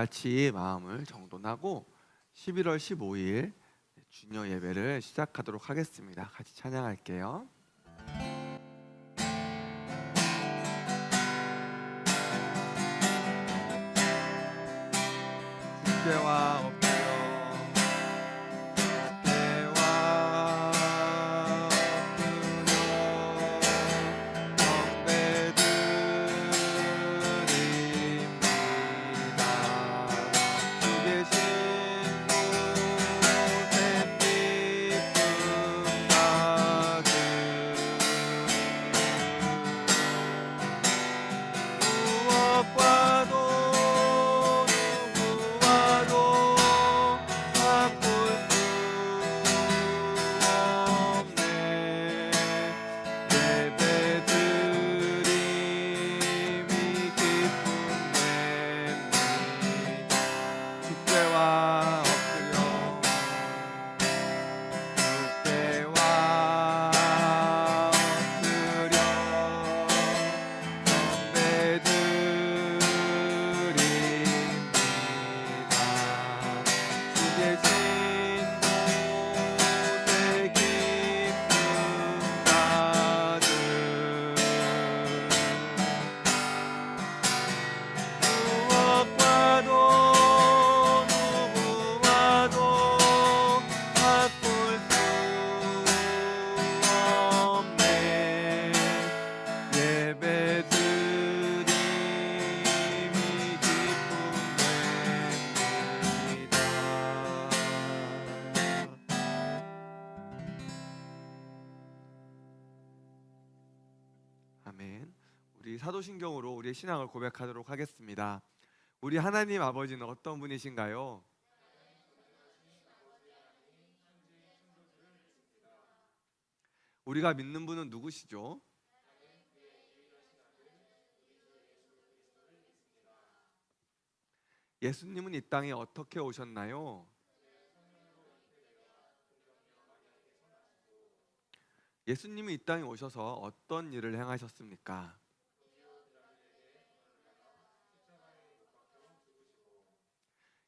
같이 마음을 정돈하고 11월 15일 주녀 예배를 시작하도록 하겠습니다. 같이 찬양할게요. 주께와 엎드려 아멘. 우리 사도신경으로 우리의 신앙을 고백하도록 하겠습니다. 우리 하나님 아버지는 어떤 분이신가요? 우리가 믿는 분은 누구시죠? 예수님은 이 땅에 어떻게 오셨나요? 예수님이 이 땅에 오셔서 어떤 일을 행하셨습니까?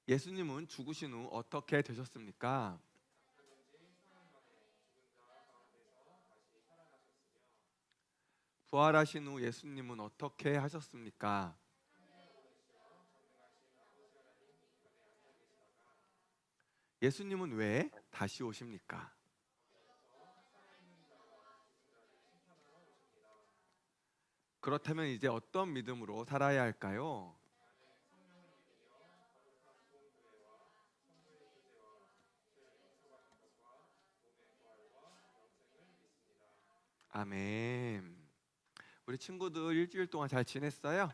예수님은 죽으신 후 어떻게 되셨습니까? 부활하신 후 예수님은 어떻게 하셨습니까? 예수님은 왜 다시 오십니까? 그렇다면 이제 어떤 믿음으로 살아야 할까요? 아멘. 우리 친구들 일주일 동안 잘 지냈어요?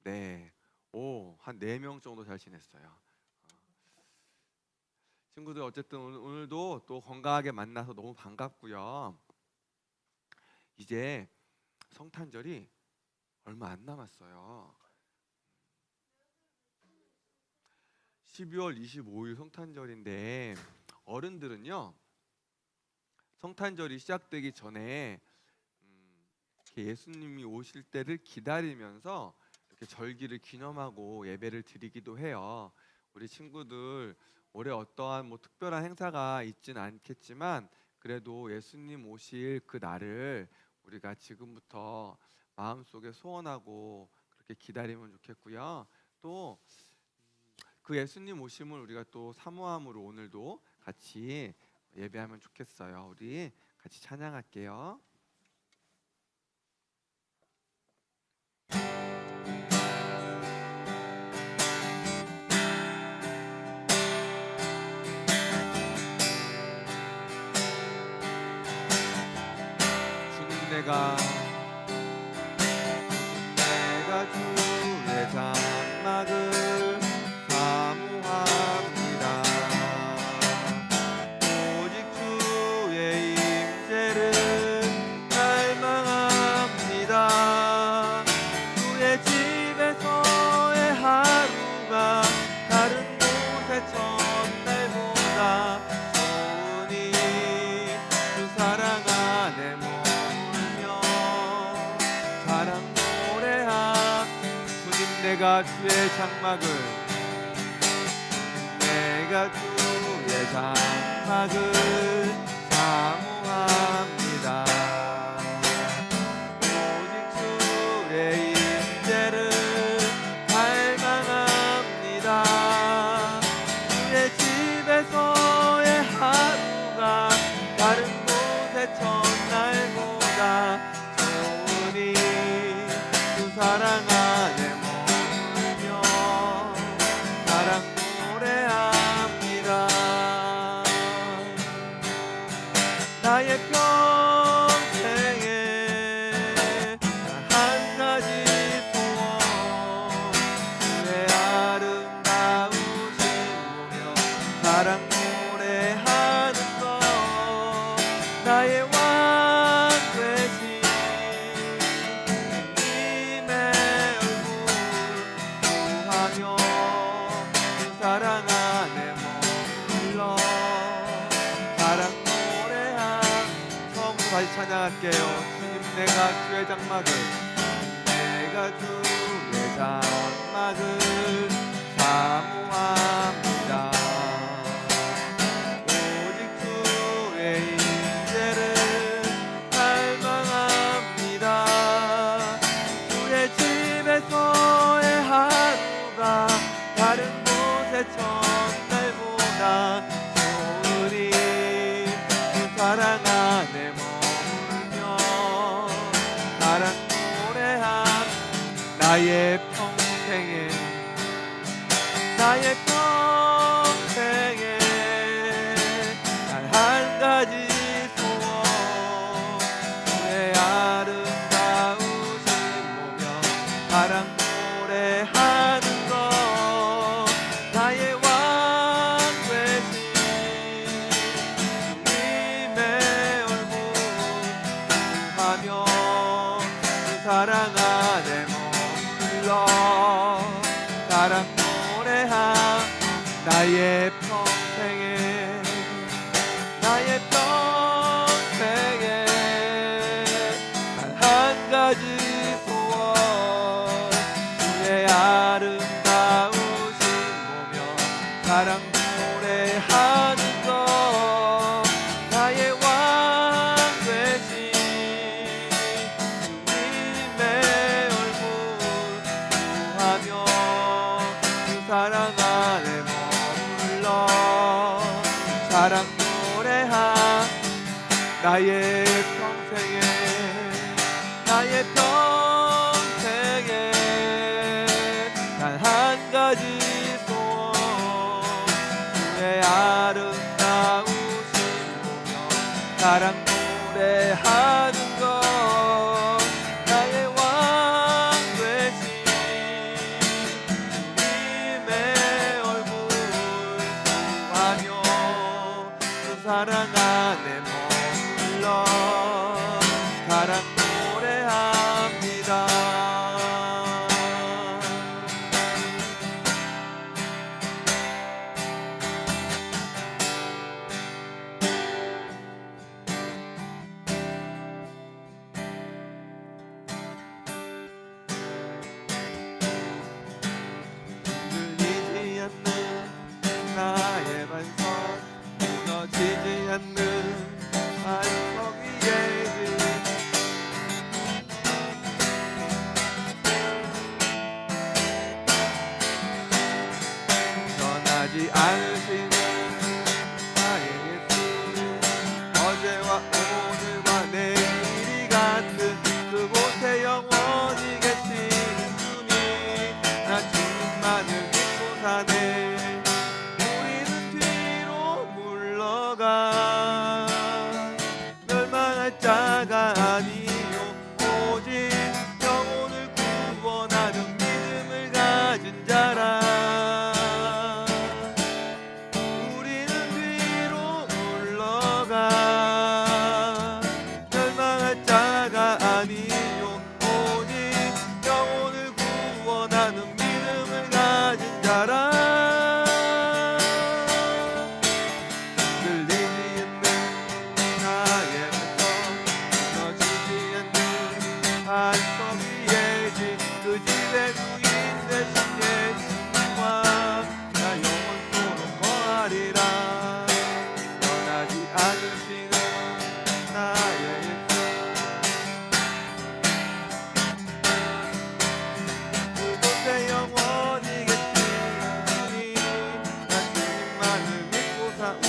네. 한 4명 정도 잘 지냈어요. 친구들 어쨌든 오늘도 또 건강하게 만나서 너무 반갑고요. 이제 성탄절이 얼마 안 남았어요. 12월 25일 성탄절인데 어른들은요, 성탄절이 시작되기 전에 예수님이 오실 때를 기다리면서 이렇게 절기를 기념하고 예배를 드리기도 해요. 우리 친구들 올해 어떠한 특별한 행사가 있지는 않겠지만 그래도 예수님 오실 그 날을 우리가 지금부터 마음속에 소원하고 그렇게 기다리면 좋겠고요. 또 그 예수님 오심을 우리가 또 사모함으로 오늘도 같이 예배하면 좋겠어요. 우리 같이 찬양할게요. 주님 내가 주의 장막을 사모합니다. 오직 주의 임재를 갈망합니다. 주의 집에서의 하루가 다른 곳의 첫날보다 좋으니 주 사랑 안에 머물며 내가 주의 장막을 내가 주의 장막을 사모합니다. 오직 주의 임재를 갈망합니다. 주의 집에서의 하루가 다른 곳의 첫날보다 좋으니 주 사랑 안에 머물며 사랑 노래합니다. 나의 평생에 한 가지 소원 주의 아름다우신 보며 사랑 노래하는 것 나의 왕 되신 주님의 얼굴 구하며 그 사랑 안에 머물러 사랑 노래한 처음부터 다시 찬양할게요. 주님 내가 주의 장막을 내가 주의 장막을 사모합니다. 오직 주의 임재를 갈망합니다. 주의 집에서의 하루가 다른 곳의 첫날보다 좋으니 그 사랑 안에 머물며 사랑 노래함. 나의 평생에 나의 평생에 단 한 가지 소원 주의 아름다우신 보며 사랑 노래하는 것 나의 왕 되신 주님의 얼굴 구하며 그 사랑 안에 머물러 사랑 노래함. 나의 평생에 나의 평생에 단 한 가지 소원 주의 아름다우신 보며 사랑 노래하는 것 나의 왕 되신 주님의 얼굴 구하며 그 사랑 안에 머물러 사랑 노래함. 나의 평생에 나의 평생에 단 한 가지 소원 주의 아름다우신 보며 사랑 노래하는 것 나의 왕 되신 주님의 얼굴 구하며 그 사랑 안에 머물러 사랑 노래합니다. 흔들리지 않는 나의 반석 무너지지 않는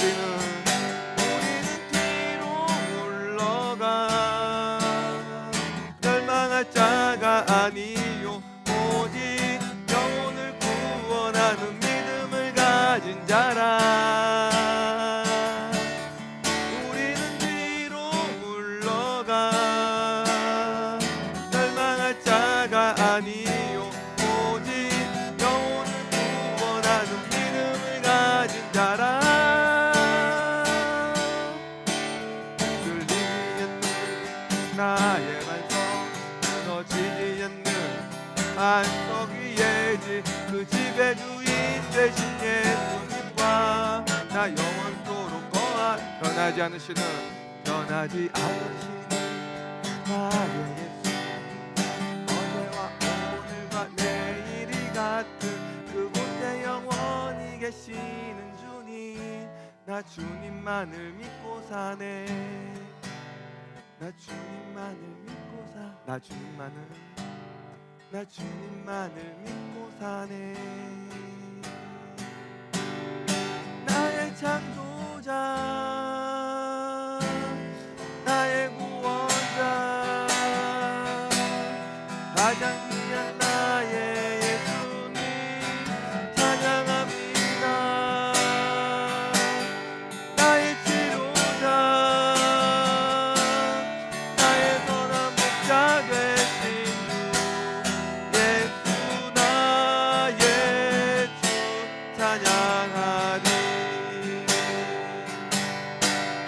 우리는 뒤로 물러가. 멸망할 자가 아니요 오직 영혼을 구원하는 믿음을 가진 자라. 우리는 뒤로 물러가. 멸망할 자가 아니요 오직 영혼을 구원하는 믿음을 가진 자라. 들리지 않는 나의 말성, 무너지지 않는 반석 위에지. 그 집의 주인 되신 예수님과 나 영원토록 거한 변하지 않으시는 나의 예수. 어제와 오늘과 내일이 같은 그곳에 영원히 계시는 주님, 나 주님만을 믿고 사네. 나 주님만을 믿고 사네. 나의 창조자, 나의 구원자, 가장 귀한 나의 예수님 찬양합니다. 나의 치료자, 나의 선한 목자 되신 주 예수, 나의 주 찬양하리.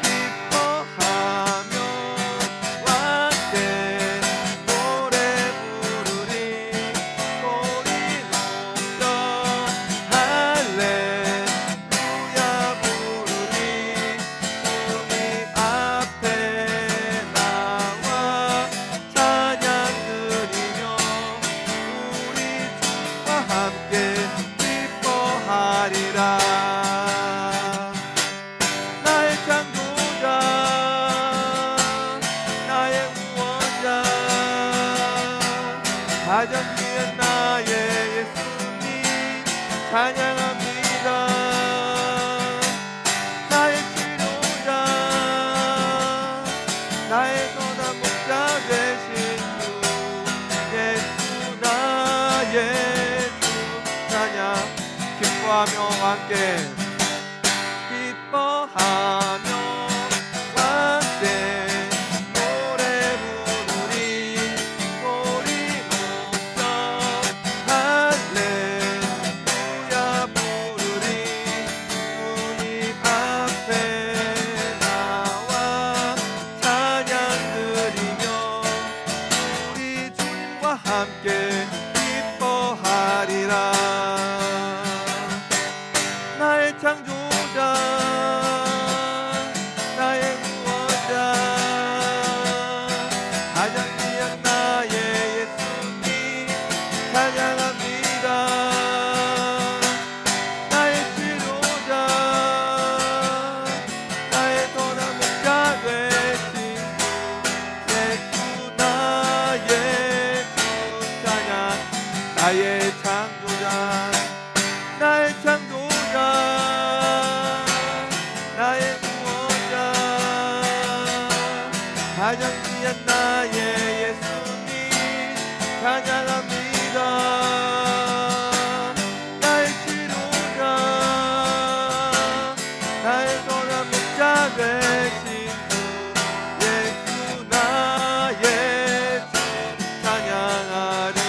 기뻐하며 함께 노래 부르리. 소리 높여 할렐루야 부르리. 주님 앞에 나와 찬양 드리며 우리 주와 함께 기뻐하리라. 나의 창조자, 나의 구원자, 가장 귀한 나의 예수님 찬양합니다. 나의 치료자, 나의 선한 목자 되신 주 예수, 나의 주 찬양. 기뻐하며 함께 노래 부르리. 소리 높여 할렐루야 부르리. 주님 앞에 나와 찬양 드리며 우리 주님과 함께 기뻐하리라. 나의 창조자, 나의 구원자, 가장 귀한 나의 예수님 찬양합니다. 나의 치료자, 나의 선한 목자 되신 주 예수, 나의 주 찬양. 나의 창조자, 나의 창조자, 나의 구원자, 가장 귀한 나의 예수님 찬양합니다. 나의 치료자, 나의 선한 목자 되신 주 예수, 나의 주 찬양하리.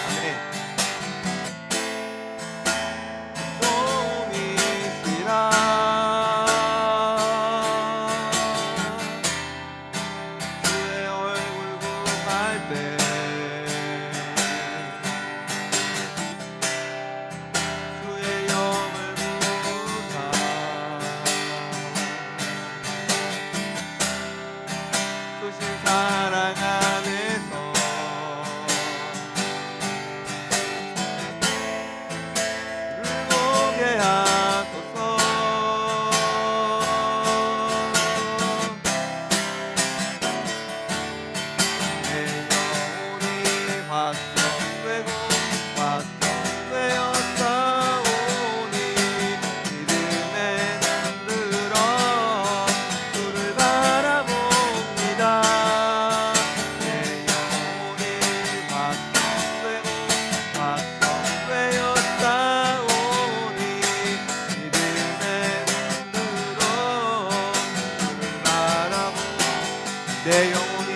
아멘. 도움이시라 주의 얼굴 구할 때 주의 영을 부으사 크신 사랑 안에서 주를 보게 하소서. 내 영혼이 확정되고 확정되었사오니 믿음에 눈들어 주를 바라봅니다. 내 영혼이 확정되고 확정되었사오니 믿음에 눈들어 주를 바라봅니다. 내 영혼이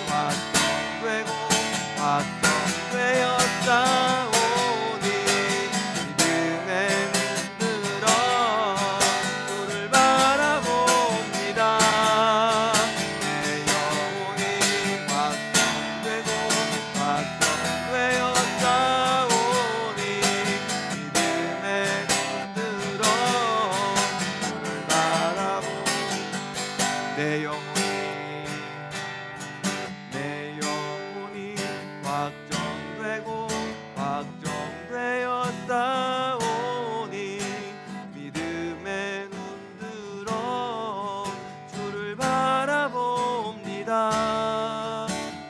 확정되고 확정되었사오니 믿음에 눈들어 주를 바라봅니다. 내 영혼이 확정되고 확정되었사오니 믿음에 눈들어 주를 바라봅니다. 내 영혼이 확정되고 확정되었사오니 믿음에 눈들어 주를 바라봅니다.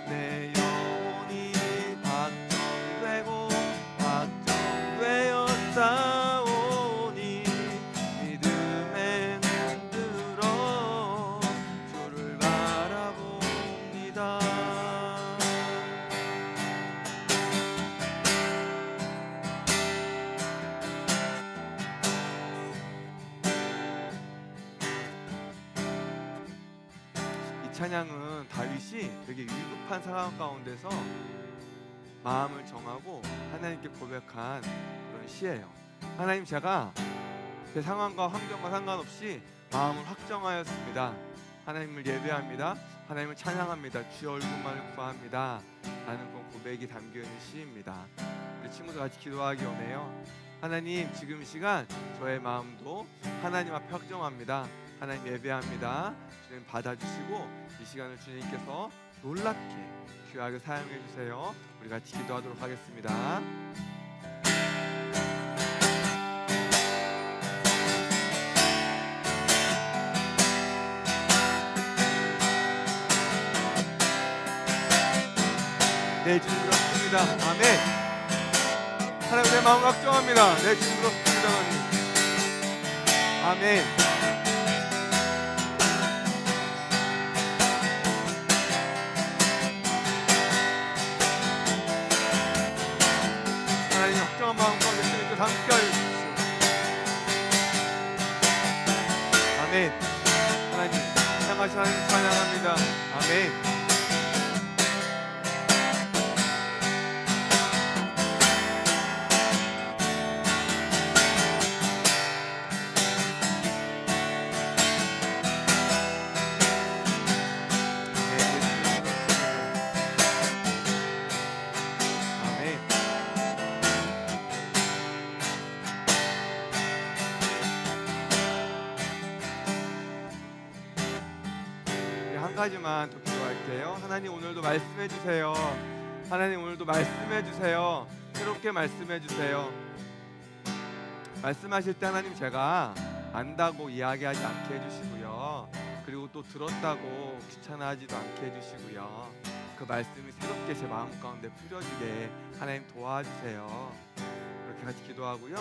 내 영혼이 확정되고 확정되었사오니 믿음에 눈들어 주를 바라봅니다. 이 찬양은 다윗이 되게 위급한 상황 가운데서 마음을 정하고 하나님께 고백한 그런 시예요. 하나님, 제가 제 상황과 환경과 상관없이 마음을 확정하였습니다. 하나님을 예배합니다. 하나님을 찬양합니다. 주의 얼굴만을 구합니다. 라는 그런 고백이 담겨있는 시입니다. 우리 친구들 같이 기도하기 원해요. 하나님, 지금 이 시간 저의 마음도 하나님 앞에 확정합니다. 하나님 예배합니다. 주님 받아주시고 이 시간을 주님께서 놀랍게 귀하게 사용해 주세요. 우리 같이 기도하도록 하겠습니다. 내 주님 그렇습니다. 아멘. 하나님, 내 마음 확정합니다. 내 주님 그렇습니다. 아멘. 하나님, 확정한 마음 가운데 주님께서 함께하여 주십시오. 아멘. 하나님, 사랑하신 하나님 찬양합니다. 아멘. 한 가지만 더 기도할게요. 하나님, 오늘도 말씀해 주세요. 하나님, 오늘도 말씀해 주세요. 새롭게 말씀해 주세요. 말씀하실 때 하나님, 제가 안다고 이야기하지 않게 해주시고요. 그리고 또 들었다고 귀찮아하지도 않게 해주시고요. 그 말씀이 새롭게 제 마음 가운데 뿌려지게 하나님 도와주세요. 그렇게 같이 기도하고요.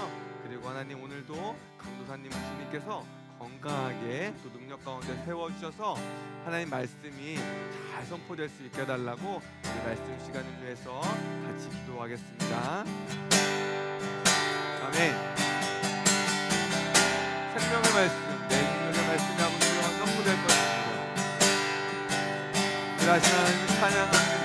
그리고 하나님, 오늘도 강도사님 주님께서 건강하게 또 능력 가운데 세워주셔서 하나님 말씀이 잘 선포될 수 있게 해달라고 우리 말씀 시간을 위해서 같이 기도하겠습니다. 아멘. 생명의 말씀, 내 능력의 말씀이 아버지로 선포될 것입니다. 일하신 하나님을 찬양합니다.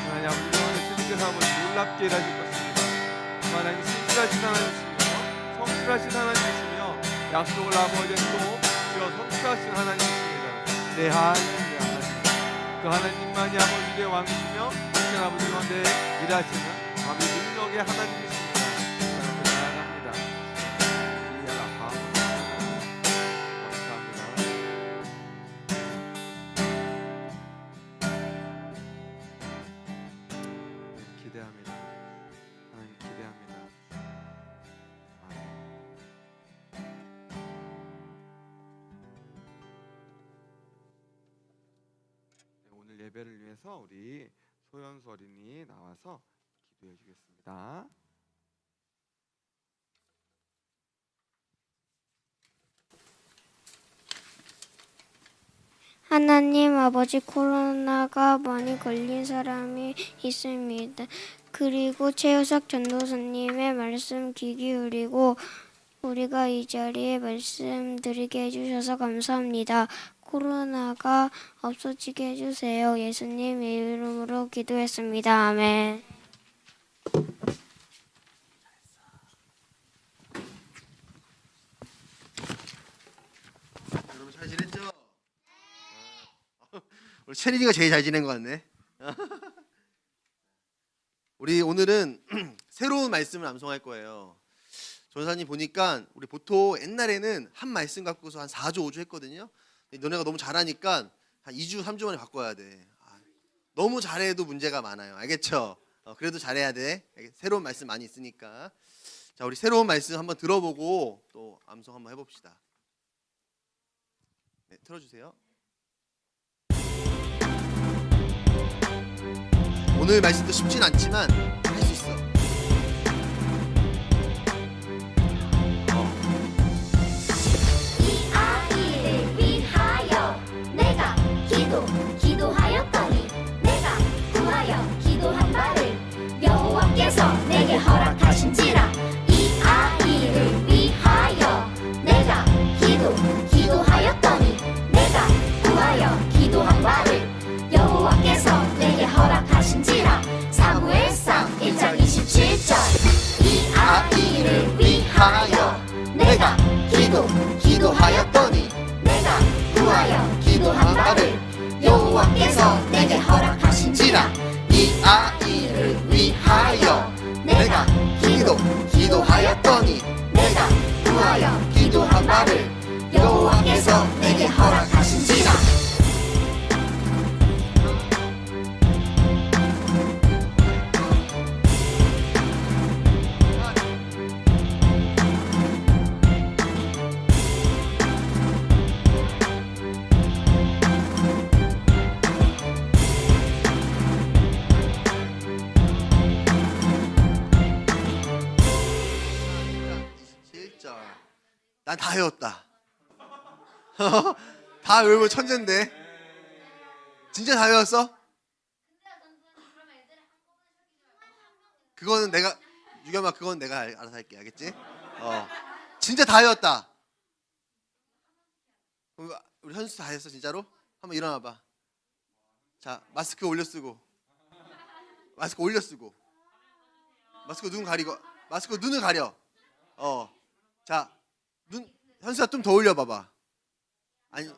하나님 아버지, 오늘 주님께서 아버지 놀랍게 일하실 것입니다. 하나님 신실하신 하나님이시며 성실하신 하나님이시며 약속을 아버지 또 지어 성취하신 하나님이십니다. 네, 할렐루야. 그 하나님만이 아버지의 왕이시며 하나님 아버지 가운데 일하시는 아버지 능력의 하나님이십니다. 하나님을 사랑합니다. 감사합니다. 네, 기대합니다. 하나님 기대합니다. 오늘 예배를 위해서 우리 소연수 어린이 나와서 기도해 주겠습니다. 하나님 아버지, 코로나가 많이 걸린 사람이 있습니다. 그리고 최우석 전도사님의 말씀 귀 기울이고 우리가 이 자리에 말씀드리게 해주셔서 감사합니다. 코로나가 없어지게 해주세요. 예수님 이름으로 기도했습니다. 아멘. 여러분 잘 지냈죠? 우리 체린이가 제일 잘 지낸 것 같네. 우리 오늘은 새로운 말씀을 암송할 거예요. 전사님 보니까 우리 보통 옛날에는 한 말씀 갖고서 한 4조 5조 했거든요. 너네가 너무 잘하니까 한 2주 3주 만에 바꿔야 돼. 너무 잘해도 문제가 많아요. 알겠죠? 그래도 잘해야 돼. 새로운 말씀 많이 있으니까. 자, 우리 새로운 말씀 한번 들어보고 또 암송 한번 해봅시다. 네, 틀어주세요. 오늘 말씀도 쉽진 않지만 할 수 있어. 이 아이를 위하여 내가 기도하였더니 내가 구하여 기도한 바를 여호와께서 내게 허락하신지라. 이 아이를 위하여 내가 기도하였더니 내가 구하여 기도한 바를 여호와께서 내게 허락하신지라. 사무엘상 1장 27절. 이 아이를 위하여 내가 기도하였더니 내가 구하여 기도한 바를 여호와께서 내게 허락하신지라. 이 아이를 위하여 내가 기도하였더니 내가 구하여 기도한 바를 여호와께서 내게 허락하신지라. 난 다 외웠다. 다 외우면 천재인데. 진짜 다 외웠어? 그거는 내가 유겸아 그건 내가 알아서 할게. 알겠지? 진짜 다 외웠다. 우리 현수 다 했어 진짜로? 한번 일어나 봐. 자, 마스크 올려 쓰고. 마스크 올려 쓰고. 마스크 눈 가리고. 마스크 눈을 가려. 자, 현수야 좀 더 올려 봐봐. 아니,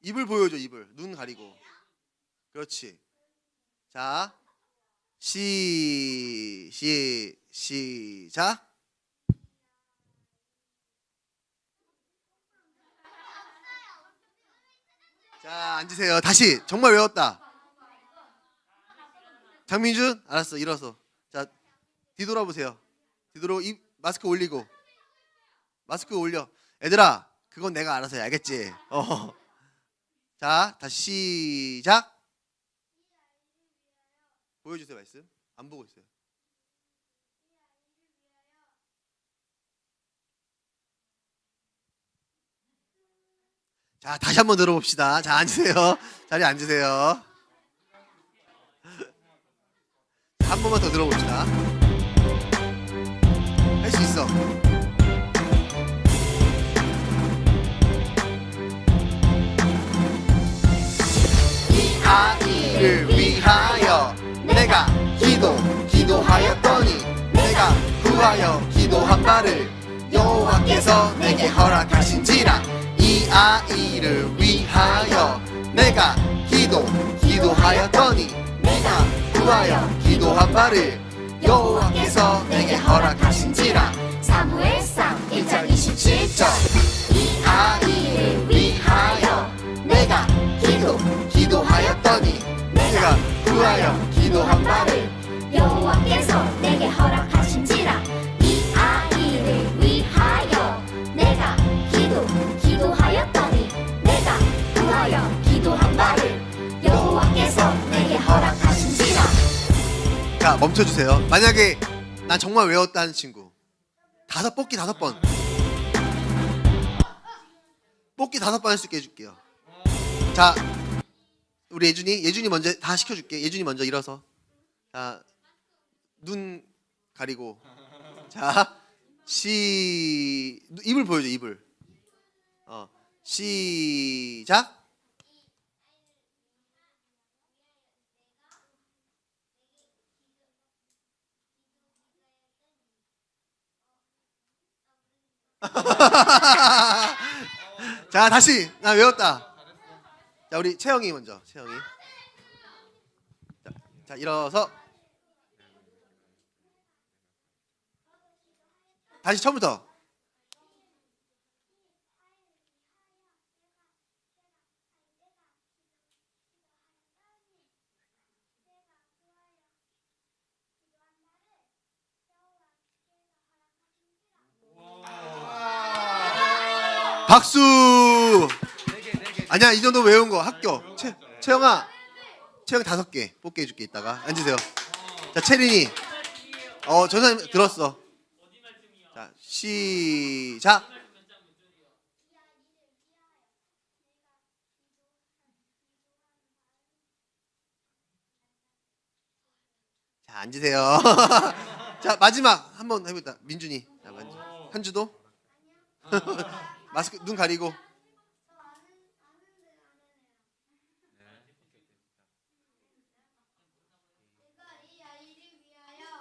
입을 보여줘. 입을. 눈 가리고. 그렇지. 자, 시작. 자, 앉으세요. 다시. 정말 외웠다. 장민준, 알았어. 일어서. 자, 뒤돌아보세요. 뒤돌아. 입 마스크 올리고. 마스크 올려. 얘들아, 그건 내가 알아서 해. 알겠지? 자, 다시 시작. 보여주세요. 말씀. 안 보고 있어요. 자, 다시 한번 들어봅시다. 자, 앉으세요. 자리에 앉으세요. 한 번만 더 들어봅시다. 할 수 있어. 이 아이를 위하여 내가 기도하였더니 내가 구하여 기도한 바를 여호와께서 내게 허락하신지라. 이 아이를 위하여 내가 기도하였더니 내가 구하여 기도한 바를 여호와께서 내게 허락하신지라. 사무엘상 1장 27절 이 아이를 위하여 내가 기도하였더니 내가 구하여 기도한 바를 여호와께서 내게 허락하신지라. 이 아이를 위하여 내가 기도하였더니 내가 구하여 기도한 바를 여호와께서 내게 허락하신지라. 자, 멈춰주세요. 만약에 난 정말 외웠다는 친구, 뽑기 5번 할 수 있게 해줄게요. 자, 우리 예준이 먼저 다 시켜줄게. 예준이 먼저 일어서. 자, 눈 가리고. 자, 입을 보여줘. 입을. 시작. 자, 다시. 나 외웠다. 자, 우리 채영이 먼저. 채영이. 자, 일어서. 다시 처음부터. 박수. 아니야, 이 정도 외운 거 합격. 채영아, 채영 5개 뽑게 해줄게. 이따가 앉으세요. 자, 채린이. 전사님 들었어. 자, 시작. 자, 앉으세요. 자, 마지막 한번 해보자. 민준이. 자, 한주도. 마스크 눈 가리고.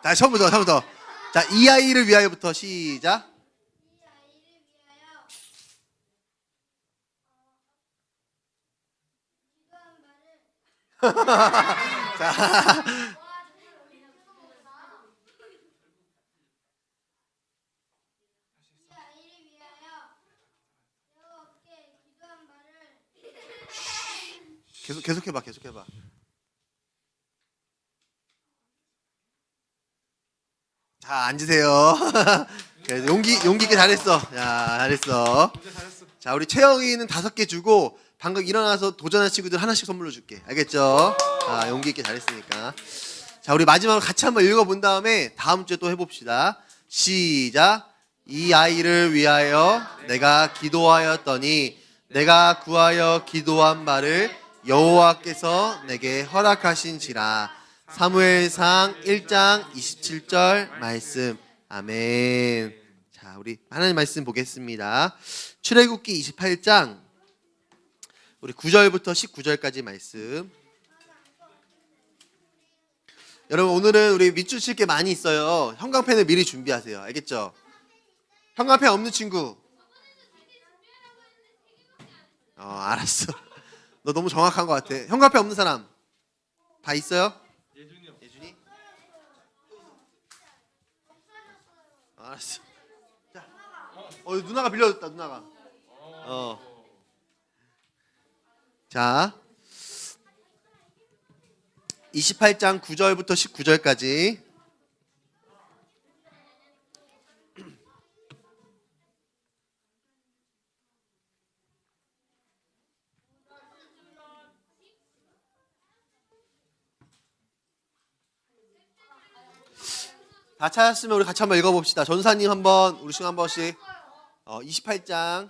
자, 처음부터. 자, 이 아이를 위하여부터 시작. 자, 계속 해봐. 자, 앉으세요. 그래, 용기 있게 잘했어. 야, 잘했어. 자, 우리 채영이는 5개 주고 방금 일어나서 도전한 친구들 하나씩 선물로 줄게. 알겠죠? 자, 용기 있게 잘했으니까. 자, 우리 마지막으로 같이 한번 읽어본 다음에 다음 주에 또 해봅시다. 시작. 이 아이를 위하여 내가 기도하였더니 내가 구하여 기도한 바를 여호와께서 내게 허락하신지라. 사무엘상 1장 27절 말씀. 아멘. 자, 우리 하나님 말씀 보겠습니다. 출애굽기 28장 우리 9절부터 19절까지 말씀. 여러분, 오늘은 우리 밑줄 칠 게 많이 있어요. 형광펜을 미리 준비하세요. 알겠죠? 형광펜 없는 친구. 알았어. 너 너무 정확한 것 같아. 형광펜 없는 사람 다 있어요? 예준이? 알았어. 자, 누나가 빌려줬다. 누나가. 자, 28장 9절부터 19절까지. 다 찾았으면 우리 같이 한번 읽어봅시다. 전사님 한번, 우리 친구 한 번씩. 28장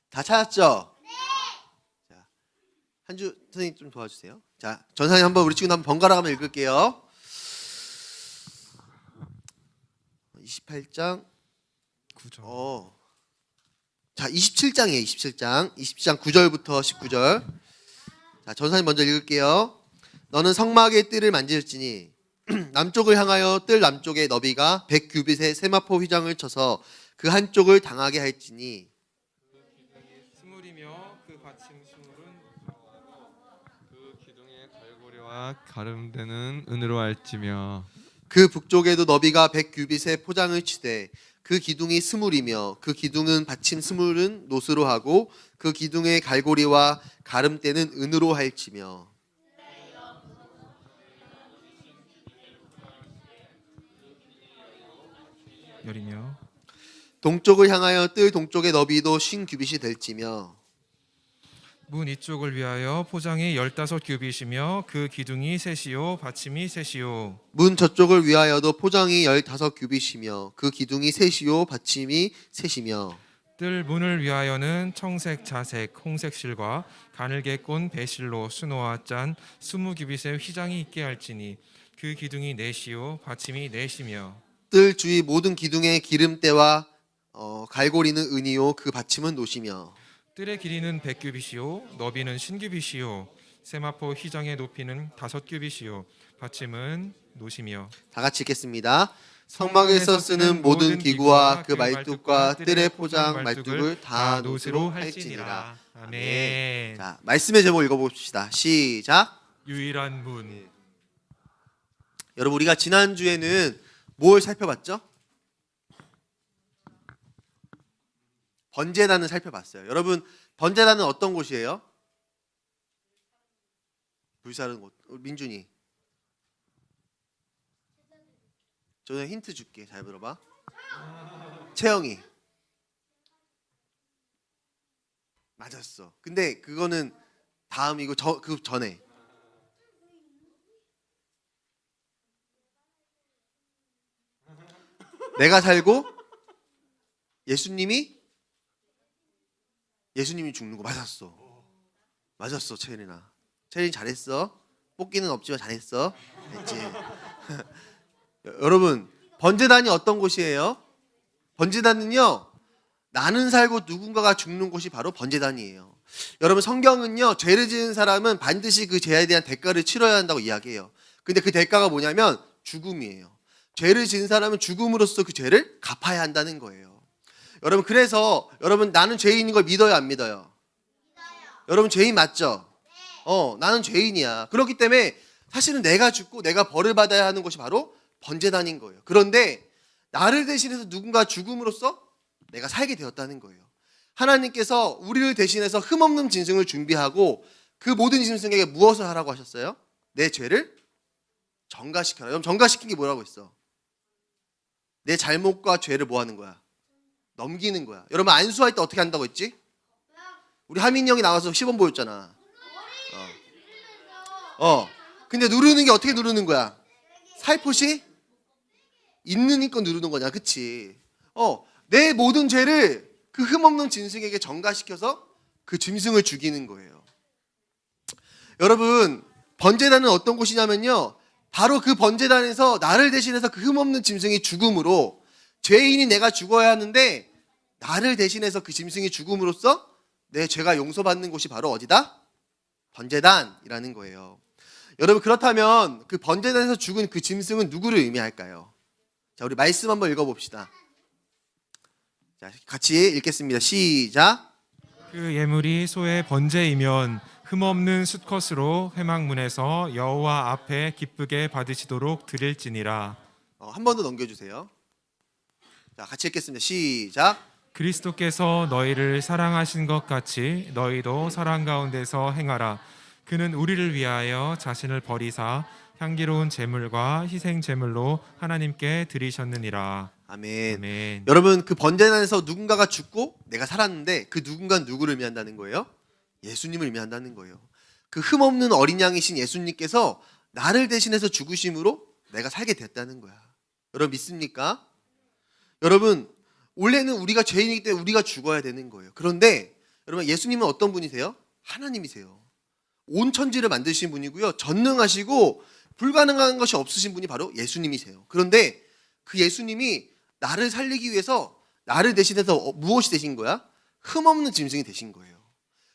다 찾았죠? 네. 자, 한주 선생님 좀 도와주세요. 자, 전사님 한번 우리 친구 한번 번갈아 가면 읽을게요. 28장 9절. 자, 27장이에요. 27장 9절부터 19절. 자, 전사님 먼저 읽을게요. 너는 성막의 뜰을 만질지니 남쪽을 향하여 뜰 남쪽의 너비가 100규빗의 세마포 휘장을 쳐서 그 한쪽을 당하게 할지니 스물이며 그 받침 스물은 그 기둥의 갈고리와 가름되는 은으로 할지며 그 북쪽에도 너비가 100규빗의 포장을 치되 그 기둥이 스물이며 그 기둥은 받침 스물은 노스로 하고 그 기둥의 갈고리와 가름대는 은으로 할지며 열이며 동쪽을 향하여 뜰 동쪽의 너비도 50규빗이 될지며 문 이쪽을 위하여 포장이 15규빗이며 그 기둥이 셋이요 받침이 셋이요 문 저쪽을 위하여도 포장이 15규빗이며 그 기둥이 셋이요 받침이 셋이며 뜰 문을 위하여는 청색, 자색, 홍색 실과 가늘게 꼰 배실로 수놓아 짠 20규빗의 휘장이 있게 할지니 그 기둥이 넷이요 받침이 넷이며 뜰 주위 모든 기둥의 기름때와 갈고리는 은이요 그 받침은 노시며 뜰의 길이는 100규빗이요 너비는 10규빗이요 세마포 휘장의 높이는 5규빗이요 받침은 노시며 다 같이 읽겠습니다. 성막에서 쓰는 모든 기구와 그 말뚝과 뜰의 포장 말뚝을 다 노스로 할지니라. 아멘. 자, 말씀의 제목 읽어봅시다. 시작. 유일한 문. 여러분, 우리가 지난주에는 뭘 살펴봤죠? 번제단을 살펴봤어요. 여러분, 번제단은 어떤 곳이에요? 불사르는 곳. 민준이. 저는 힌트 줄게. 잘 들어봐. 채영이. 맞았어. 근데 그거는 다음이고 그 전에. 내가 살고 예수님이 죽는 거 맞았어. 맞았어, 채린아. 채린 잘했어. 뽑기는 없지만 잘했어. 됐지. 여러분, 번제단이 어떤 곳이에요? 번제단은요, 나는 살고 누군가가 죽는 곳이 바로 번제단이에요. 여러분, 성경은요, 죄를 지은 사람은 반드시 그 죄에 대한 대가를 치러야 한다고 이야기해요. 근데 그 대가가 뭐냐면 죽음이에요. 죄를 지은 사람은 죽음으로써 그 죄를 갚아야 한다는 거예요. 여러분, 그래서 여러분, 나는 죄인인 걸 믿어요, 안 믿어요? 여러분, 죄인 맞죠? 나는 죄인이야. 그렇기 때문에 사실은 내가 죽고 내가 벌을 받아야 하는 것이 바로 번제단인 거예요. 그런데 나를 대신해서 누군가 죽음으로써 내가 살게 되었다는 거예요. 하나님께서 우리를 대신해서 흠없는 짐승을 준비하고 그 모든 짐승에게 무엇을 하라고 하셨어요? 내 죄를 전가시켜라. 여러분, 전가시킨 게 뭐라고 했어? 내 잘못과 죄를 뭐 하는 거야? 넘기는 거야. 여러분, 안수할 때 어떻게 한다고 했지? 우리 하민이 형이 나와서 시범 보였잖아. 근데 누르는 게 어떻게 누르는 거야? 살포시 있는 거 누르는 거냐, 그치? 내 모든 죄를 그 흠없는 짐승에게 전가시켜서 그 짐승을 죽이는 거예요. 여러분, 번제단은 어떤 곳이냐면요, 바로 그 번제단에서 나를 대신해서 그 흠없는 짐승이 죽음으로, 죄인이 내가 죽어야 하는데 나를 대신해서 그 짐승이 죽음으로써 내 죄가 용서받는 곳이 바로 어디다? 번제단이라는 거예요. 여러분, 그렇다면 그 번제단에서 죽은 그 짐승은 누구를 의미할까요? 자, 우리 말씀 한번 읽어봅시다. 자, 같이 읽겠습니다. 시작. 그 예물이 소의 번제이면 흠없는 수컷으로 회막문에서 여호와 앞에 기쁘게 받으시도록 드릴지니라. 한 번 더 넘겨주세요. 자, 같이 읽겠습니다. 시작. 그리스도께서 너희를 사랑하신 것 같이 너희도 사랑 가운데서 행하라. 그는 우리를 위하여 자신을 버리사 향기로운 제물과 희생 제물로 하나님께 드리셨느니라. 아멘. 아멘. 여러분, 그 번제단에서 누군가가 죽고 내가 살았는데 그 누군가는 누구를 의미한다는 거예요? 예수님을 의미한다는 거예요. 그 흠없는 어린 양이신 예수님께서 나를 대신해서 죽으심으로 내가 살게 됐다는 거야. 여러분, 믿습니까? 여러분, 원래는 우리가 죄인이기 때문에 우리가 죽어야 되는 거예요. 그런데 여러분 예수님은 어떤 분이세요? 하나님이세요. 온 천지를 만드신 분이고요. 전능하시고 불가능한 것이 없으신 분이 바로 예수님이세요. 그런데 그 예수님이 나를 살리기 위해서 나를 대신해서 무엇이 되신 거야? 흠없는 짐승이 되신 거예요.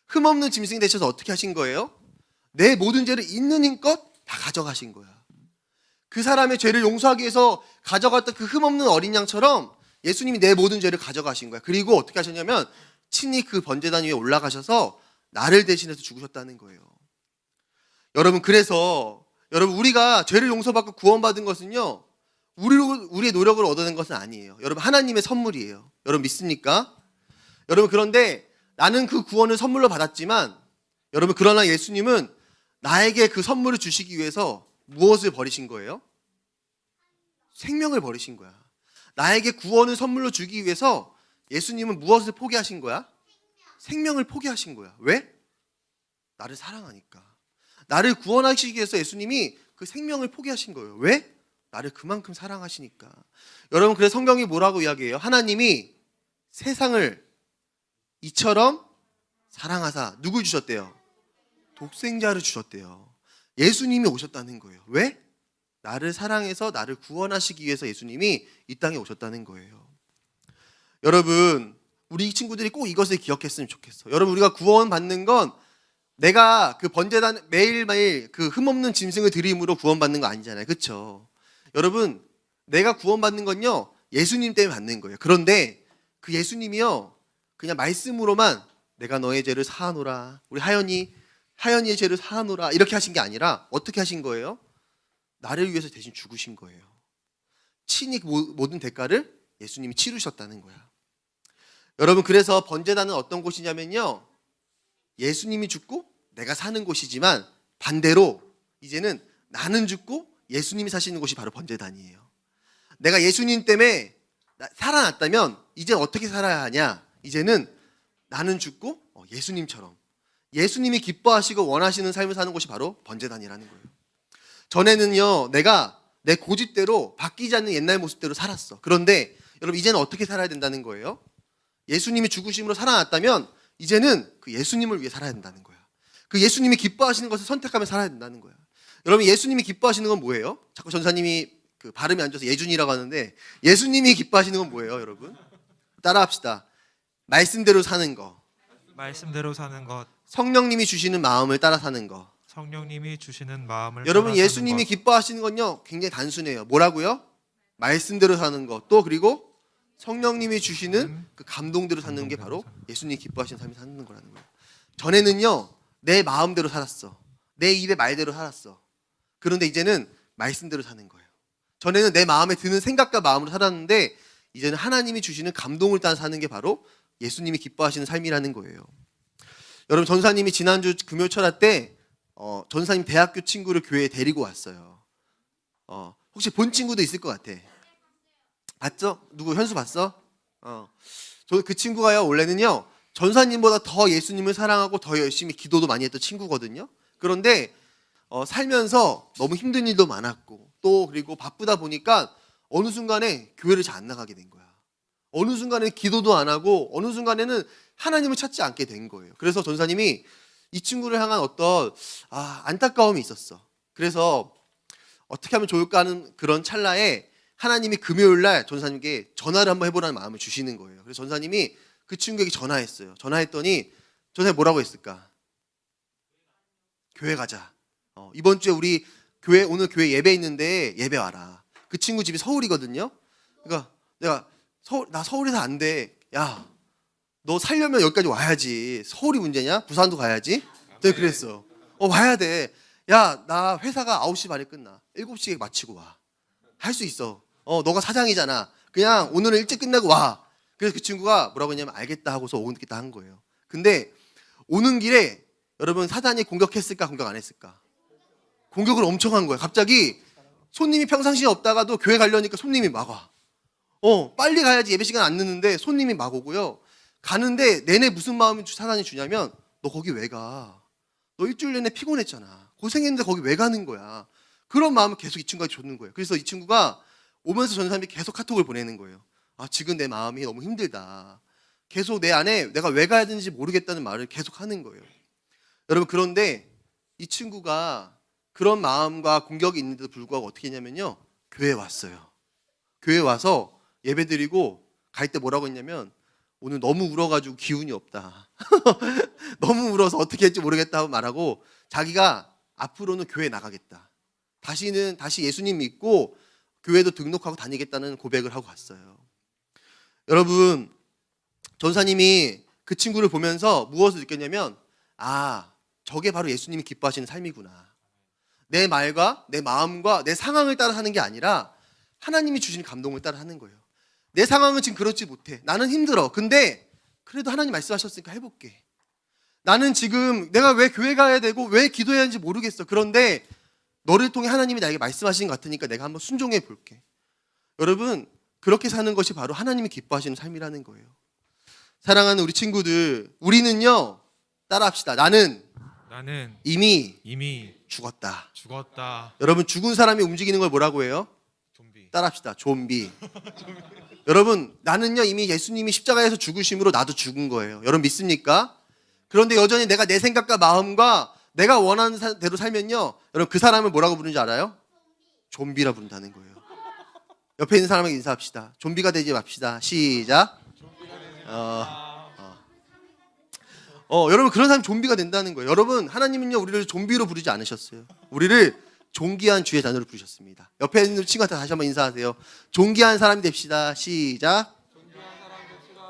흠없는 짐승이 되셔서 어떻게 하신 거예요? 내 모든 죄를 있는 힘껏 다 가져가신 거야. 그 사람의 죄를 용서하기 위해서 가져갔던 그 흠없는 어린 양처럼 예수님이 내 모든 죄를 가져가신 거야. 그리고 어떻게 하셨냐면 친히 그 번제단 위에 올라가셔서 나를 대신해서 죽으셨다는 거예요. 여러분 그래서 여러분 우리가 죄를 용서받고 구원받은 것은요 우리의 노력을 얻어낸 것은 아니에요. 여러분 하나님의 선물이에요. 여러분 믿습니까? 여러분 그런데 나는 그 구원을 선물로 받았지만 여러분 그러나 예수님은 나에게 그 선물을 주시기 위해서 무엇을 버리신 거예요? 생명을 버리신 거야. 나에게 구원을 선물로 주기 위해서 예수님은 무엇을 포기하신 거야? 생명을 포기하신 거야. 왜? 나를 사랑하니까. 나를 구원하시기 위해서 예수님이 그 생명을 포기하신 거예요. 왜? 나를 그만큼 사랑하시니까. 여러분 그래서 성경이 뭐라고 이야기해요? 하나님이 세상을 이처럼 사랑하사 누굴 주셨대요? 독생자를 주셨대요. 예수님이 오셨다는 거예요. 왜? 나를 사랑해서 나를 구원하시기 위해서 예수님이 이 땅에 오셨다는 거예요. 여러분 우리 친구들이 꼭 이것을 기억했으면 좋겠어. 여러분 우리가 구원받는 건 내가 그 번제단 매일매일 그 흠없는 짐승을 드림으로 구원받는 거 아니잖아요. 그렇죠? 여러분 내가 구원받는 건요 예수님 때문에 받는 거예요. 그런데 그 예수님이요 그냥 말씀으로만 내가 너의 죄를 사하노라, 우리 하연이의 죄를 사하노라 이렇게 하신 게 아니라 어떻게 하신 거예요? 나를 위해서 대신 죽으신 거예요. 친히 모든 대가를 예수님이 치르셨다는 거야. 여러분 그래서 번제단은 어떤 곳이냐면요 예수님이 죽고 내가 사는 곳이지만 반대로 이제는 나는 죽고 예수님이 사시는 곳이 바로 번제단이에요. 내가 예수님 때문에 살아났다면 이제 어떻게 살아야 하냐? 이제는 나는 죽고 예수님처럼 예수님이 기뻐하시고 원하시는 삶을 사는 곳이 바로 번제단이라는 거예요. 전에는요 내가 내 고집대로 바뀌지 않는 옛날 모습대로 살았어. 그런데 여러분 이제는 어떻게 살아야 된다는 거예요? 예수님이 죽으심으로 살아났다면 이제는 그 예수님을 위해 살아야 된다는 거야. 그 예수님이 기뻐하시는 것을 선택하며 살아야 된다는 거야. 여러분 예수님이 기뻐하시는 건 뭐예요? 자꾸 전사님이 그 발음이 안 좋아서 예준이라고 하는데 예수님이 기뻐하시는 건 뭐예요 여러분? 따라합시다. 말씀대로 사는 거, 말씀대로 사는 것, 성령님이 주시는 마음을 따라 사는 거. 성령님이 주시는 마음을 여러분 따라 사는 예수님이 것. 기뻐하시는 건요 굉장히 단순해요. 뭐라고요? 말씀대로 사는 것. 또 그리고 성령님이 주시는 그 감동대로 사는 게 바로 예수님이 기뻐하시는 삶을 사는 거라는 거예요. 전에는요 내 마음대로 살았어. 내 입의 말대로 살았어. 그런데 이제는 말씀대로 사는 거예요. 전에는 내 마음에 드는 생각과 마음으로 살았는데 이제는 하나님이 주시는 감동을 따라 사는 게 바로 예수님이 기뻐하시는 삶이라는 거예요. 여러분 전사님이 지난주 금요 철학 때 전사님 대학교 친구를 교회에 데리고 왔어요. 혹시 본 친구도 있을 것 같아. 봤죠? 누구 현수 봤어? 저 그 친구가요 원래는요 전사님보다 더 예수님을 사랑하고 더 열심히 기도도 많이 했던 친구거든요. 그런데 살면서 너무 힘든 일도 많았고 또 그리고 바쁘다 보니까 어느 순간에 교회를 잘 안 나가게 된 거야. 어느 순간에는 기도도 안 하고 어느 순간에는 하나님을 찾지 않게 된 거예요. 그래서 전사님이 이 친구를 향한 어떤 안타까움이 있었어. 그래서 어떻게 하면 좋을까 하는 그런 찰나에 하나님이 금요일 날 전사님께 전화를 한번 해보라는 마음을 주시는 거예요. 그래서 전사님이 그 친구에게 전화했어요. 전화했더니 전사님이 뭐라고 했을까? 교회 가자. 이번 주에 우리 오늘 교회 예배 있는데 예배 와라. 그 친구 집이 서울이거든요. 그러니까 내가 나 서울에서 안 돼. 야, 너 살려면 여기까지 와야지. 서울이 문제냐? 부산도 가야지. 내가 그랬어. 와야 돼. 야, 나 회사가 9시 반에 끝나. 7시에 마치고 와. 할 수 있어. 너가 사장이잖아. 그냥 오늘은 일찍 끝내고 와. 그래서 그 친구가 뭐라고 했냐면 알겠다 하고서 오겠다 한 거예요. 근데 오는 길에 여러분 사단이 공격했을까 공격 안 했을까? 공격을 엄청 한 거야. 갑자기 손님이 평상시에 없다가도 교회 가려니까 손님이 막 와. 빨리 가야지 예배 시간 안 늦는데 손님이 막 오고요. 가는데 내내 무슨 마음이 사단이 주냐면 너 거기 왜 가? 너 일주일 내내 피곤했잖아. 고생했는데 거기 왜 가는 거야? 그런 마음을 계속 이 친구가 줬는 거예요. 그래서 이 친구가 오면서 전사님이 계속 카톡을 보내는 거예요. 지금 내 마음이 너무 힘들다. 계속 내 안에 내가 왜 가야 되는지 모르겠다는 말을 계속 하는 거예요. 여러분, 그런데 이 친구가 그런 마음과 공격이 있는데도 불구하고 어떻게 했냐면요, 교회에 왔어요. 교회에 와서 예배 드리고 갈 때 뭐라고 했냐면, 오늘 너무 울어가지고 기운이 없다. 너무 울어서 어떻게 할지 모르겠다 하고 말하고, 자기가 앞으로는 교회에 나가겠다. 다시 예수님 믿고 교회도 등록하고 다니겠다는 고백을 하고 갔어요. 여러분, 전사님이 그 친구를 보면서 무엇을 느꼈냐면, 아, 저게 바로 예수님이 기뻐하시는 삶이구나. 내 말과 내 마음과 내 상황을 따라 사는 게 아니라 하나님이 주시는 감동을 따라 하는 거예요. 내 상황은 지금 그렇지 못해. 나는 힘들어. 근데 그래도 하나님 말씀하셨으니까 해볼게. 나는 지금 내가 왜 교회 가야 되고 왜 기도해야 하는지 모르겠어. 그런데 너를 통해 하나님이 나에게 말씀하신 것 같으니까 내가 한번 순종해 볼게. 여러분, 그렇게 사는 것이 바로 하나님이 기뻐하시는 삶이라는 거예요. 사랑하는 우리 친구들, 우리는요, 따라합시다. 나는 이미 죽었다. 여러분, 죽은 사람이 움직이는 걸 뭐라고 해요? 좀비. 따라합시다. 좀비. 여러분, 나는요, 이미 예수님이 십자가에서 죽으심으로 나도 죽은 거예요. 여러분 믿습니까? 그런데 여전히 내가 내 생각과 마음과 내가 원하는 대로 살면요, 여러분, 그 사람을 뭐라고 부르는지 알아요? 좀비라 부른다는 거예요. 옆에 있는 사람에게 인사합시다. 좀비가 되지 맙시다. 시작. 여러분, 그런 사람이 좀비가 된다는 거예요. 여러분, 하나님은요, 우리를 좀비로 부르지 않으셨어요. 우리를 존귀한 주의 자녀로 부르셨습니다. 옆에 있는 친구한테 다시 한번 인사하세요. 존귀한 사람이 됩시다. 시작. 존귀한 사람이 됩시다.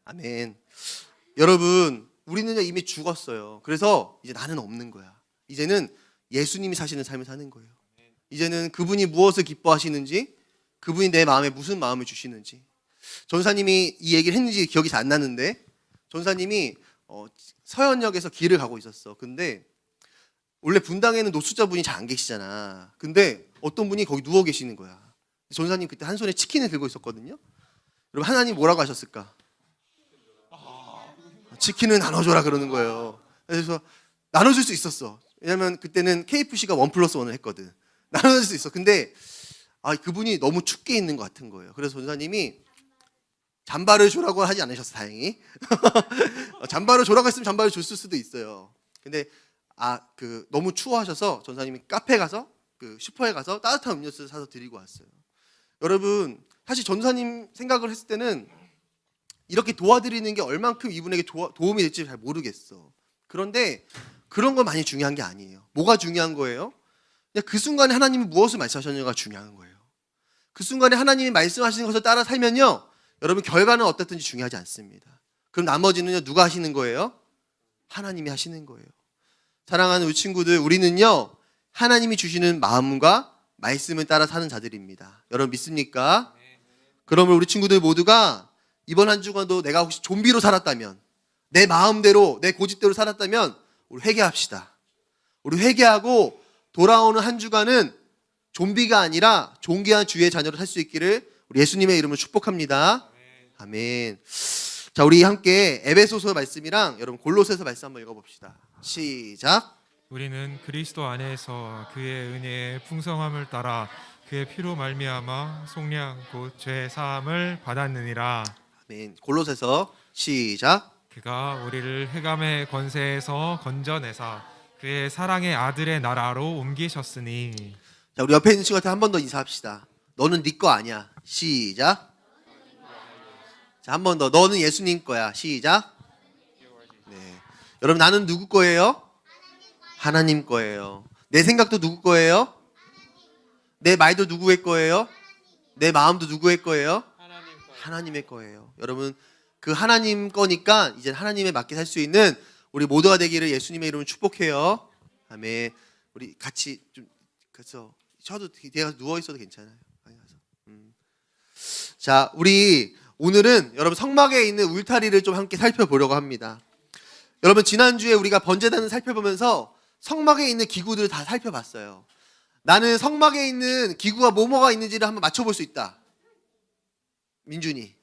아멘. 여러분, 우리는요, 이미 죽었어요. 그래서 이제 나는 없는 거야. 이제는 예수님이 사시는 삶을 사는 거예요. 이제는 그분이 무엇을 기뻐하시는지, 그분이 내 마음에 무슨 마음을 주시는지. 전사님이 이 얘기를 했는지 기억이 잘 안 나는데, 전사님이 서현역에서 길을 가고 있었어. 근데 원래 분당에는 노숙자분이 잘 안 계시잖아. 근데 어떤 분이 거기 누워 계시는 거야. 전사님 그때 한 손에 치킨을 들고 있었거든요. 여러분, 하나님 뭐라고 하셨을까? 치킨을 나눠줘라 그러는 거예요. 그래서 나눠줄 수 있었어. 왜냐면 그때는 KFC가 1+1을 했거든. 나눠줄 수 있어. 근데 그분이 너무 춥게 있는 것 같은 거예요. 그래서 전사님이 잠바를 주라고 하지 않으셨어, 다행히. 잠바를 주라고 했으면 잠바를 줬을 수도 있어요. 근데 너무 추워하셔서 전사님이 카페 가서 슈퍼에 가서 따뜻한 음료수를 사서 드리고 왔어요. 여러분, 사실 전사님 생각을 했을 때는 이렇게 도와드리는 게 얼만큼 이분에게 도움이 될지 잘 모르겠어. 그런데 그런 건 많이 중요한 게 아니에요. 뭐가 중요한 거예요? 그냥 그 순간에 하나님이 무엇을 말씀하셨는지가 중요한 거예요. 그 순간에 하나님이 말씀하시는 것을 따라 살면요, 여러분, 결과는 어떻든지 중요하지 않습니다. 그럼 나머지는요, 누가 하시는 거예요? 하나님이 하시는 거예요. 사랑하는 우리 친구들, 우리는요, 하나님이 주시는 마음과 말씀을 따라 사는 자들입니다. 여러분 믿습니까? 그러면 우리 친구들 모두가 이번 한 주간도 내가 혹시 좀비로 살았다면, 내 마음대로 내 고집대로 살았다면 우리 회개합시다. 우리 회개하고 돌아오는 한 주간은 좀비가 아니라 존귀한 주의 자녀로 살 수 있기를 우리 예수님의 이름으로 축복합니다. 아멘. 자, 우리 함께 에베소서 말씀이랑 여러분 골로새서 말씀 한번 읽어봅시다. 시작. 우리는 그리스도 안에서 그의 은혜의 풍성함을 따라 그의 피로 말미암아 속량 곧 죄 사함을 받았느니라. 아멘. 골로새서 시작. 그가 우리를 흑암의 권세에서 건져내사 그의 사랑의 아들의 나라로 옮기셨으니. 자, 우리 옆에 있는 친구한테 한 번 더 인사합시다. 너는 네 거 아니야. 시작. 자, 한 번 더. 너는 예수님 거야. 시작. 네. 여러분, 나는 누구 거예요? 하나님 거예요. 내 생각도 누구 거예요? 내 말도 누구의 거예요? 내 마음도 누구의 거예요? 하나님의 거예요. 여러분, 그 하나님 거니까 이제 하나님에 맞게 살 수 있는 우리 모두가 되기를 예수님의 이름으로 축복해요. 아멘. 우리 같이 좀 그래서 저도 내가 누워 있어도 괜찮아요. 자, 우리 오늘은 여러분 성막에 있는 울타리를 좀 함께 살펴보려고 합니다. 여러분, 지난주에 우리가 번제단을 살펴보면서 성막에 있는 기구들을 다 살펴봤어요. 나는 성막에 있는 기구가 뭐가 있는지를 한번 맞춰볼 수 있다. 민준이.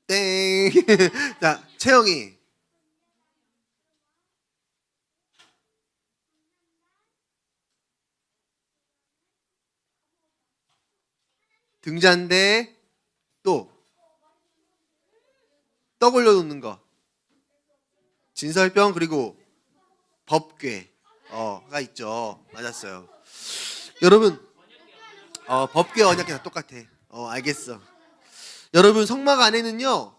땡. 자, 채영이. 등잔대, 또 떡 올려놓는 거, 진설병, 그리고 법궤가 있죠. 맞았어요. 여러분, 법궤 언약궤 다 똑같아. 알겠어. 여러분, 성막 안에는요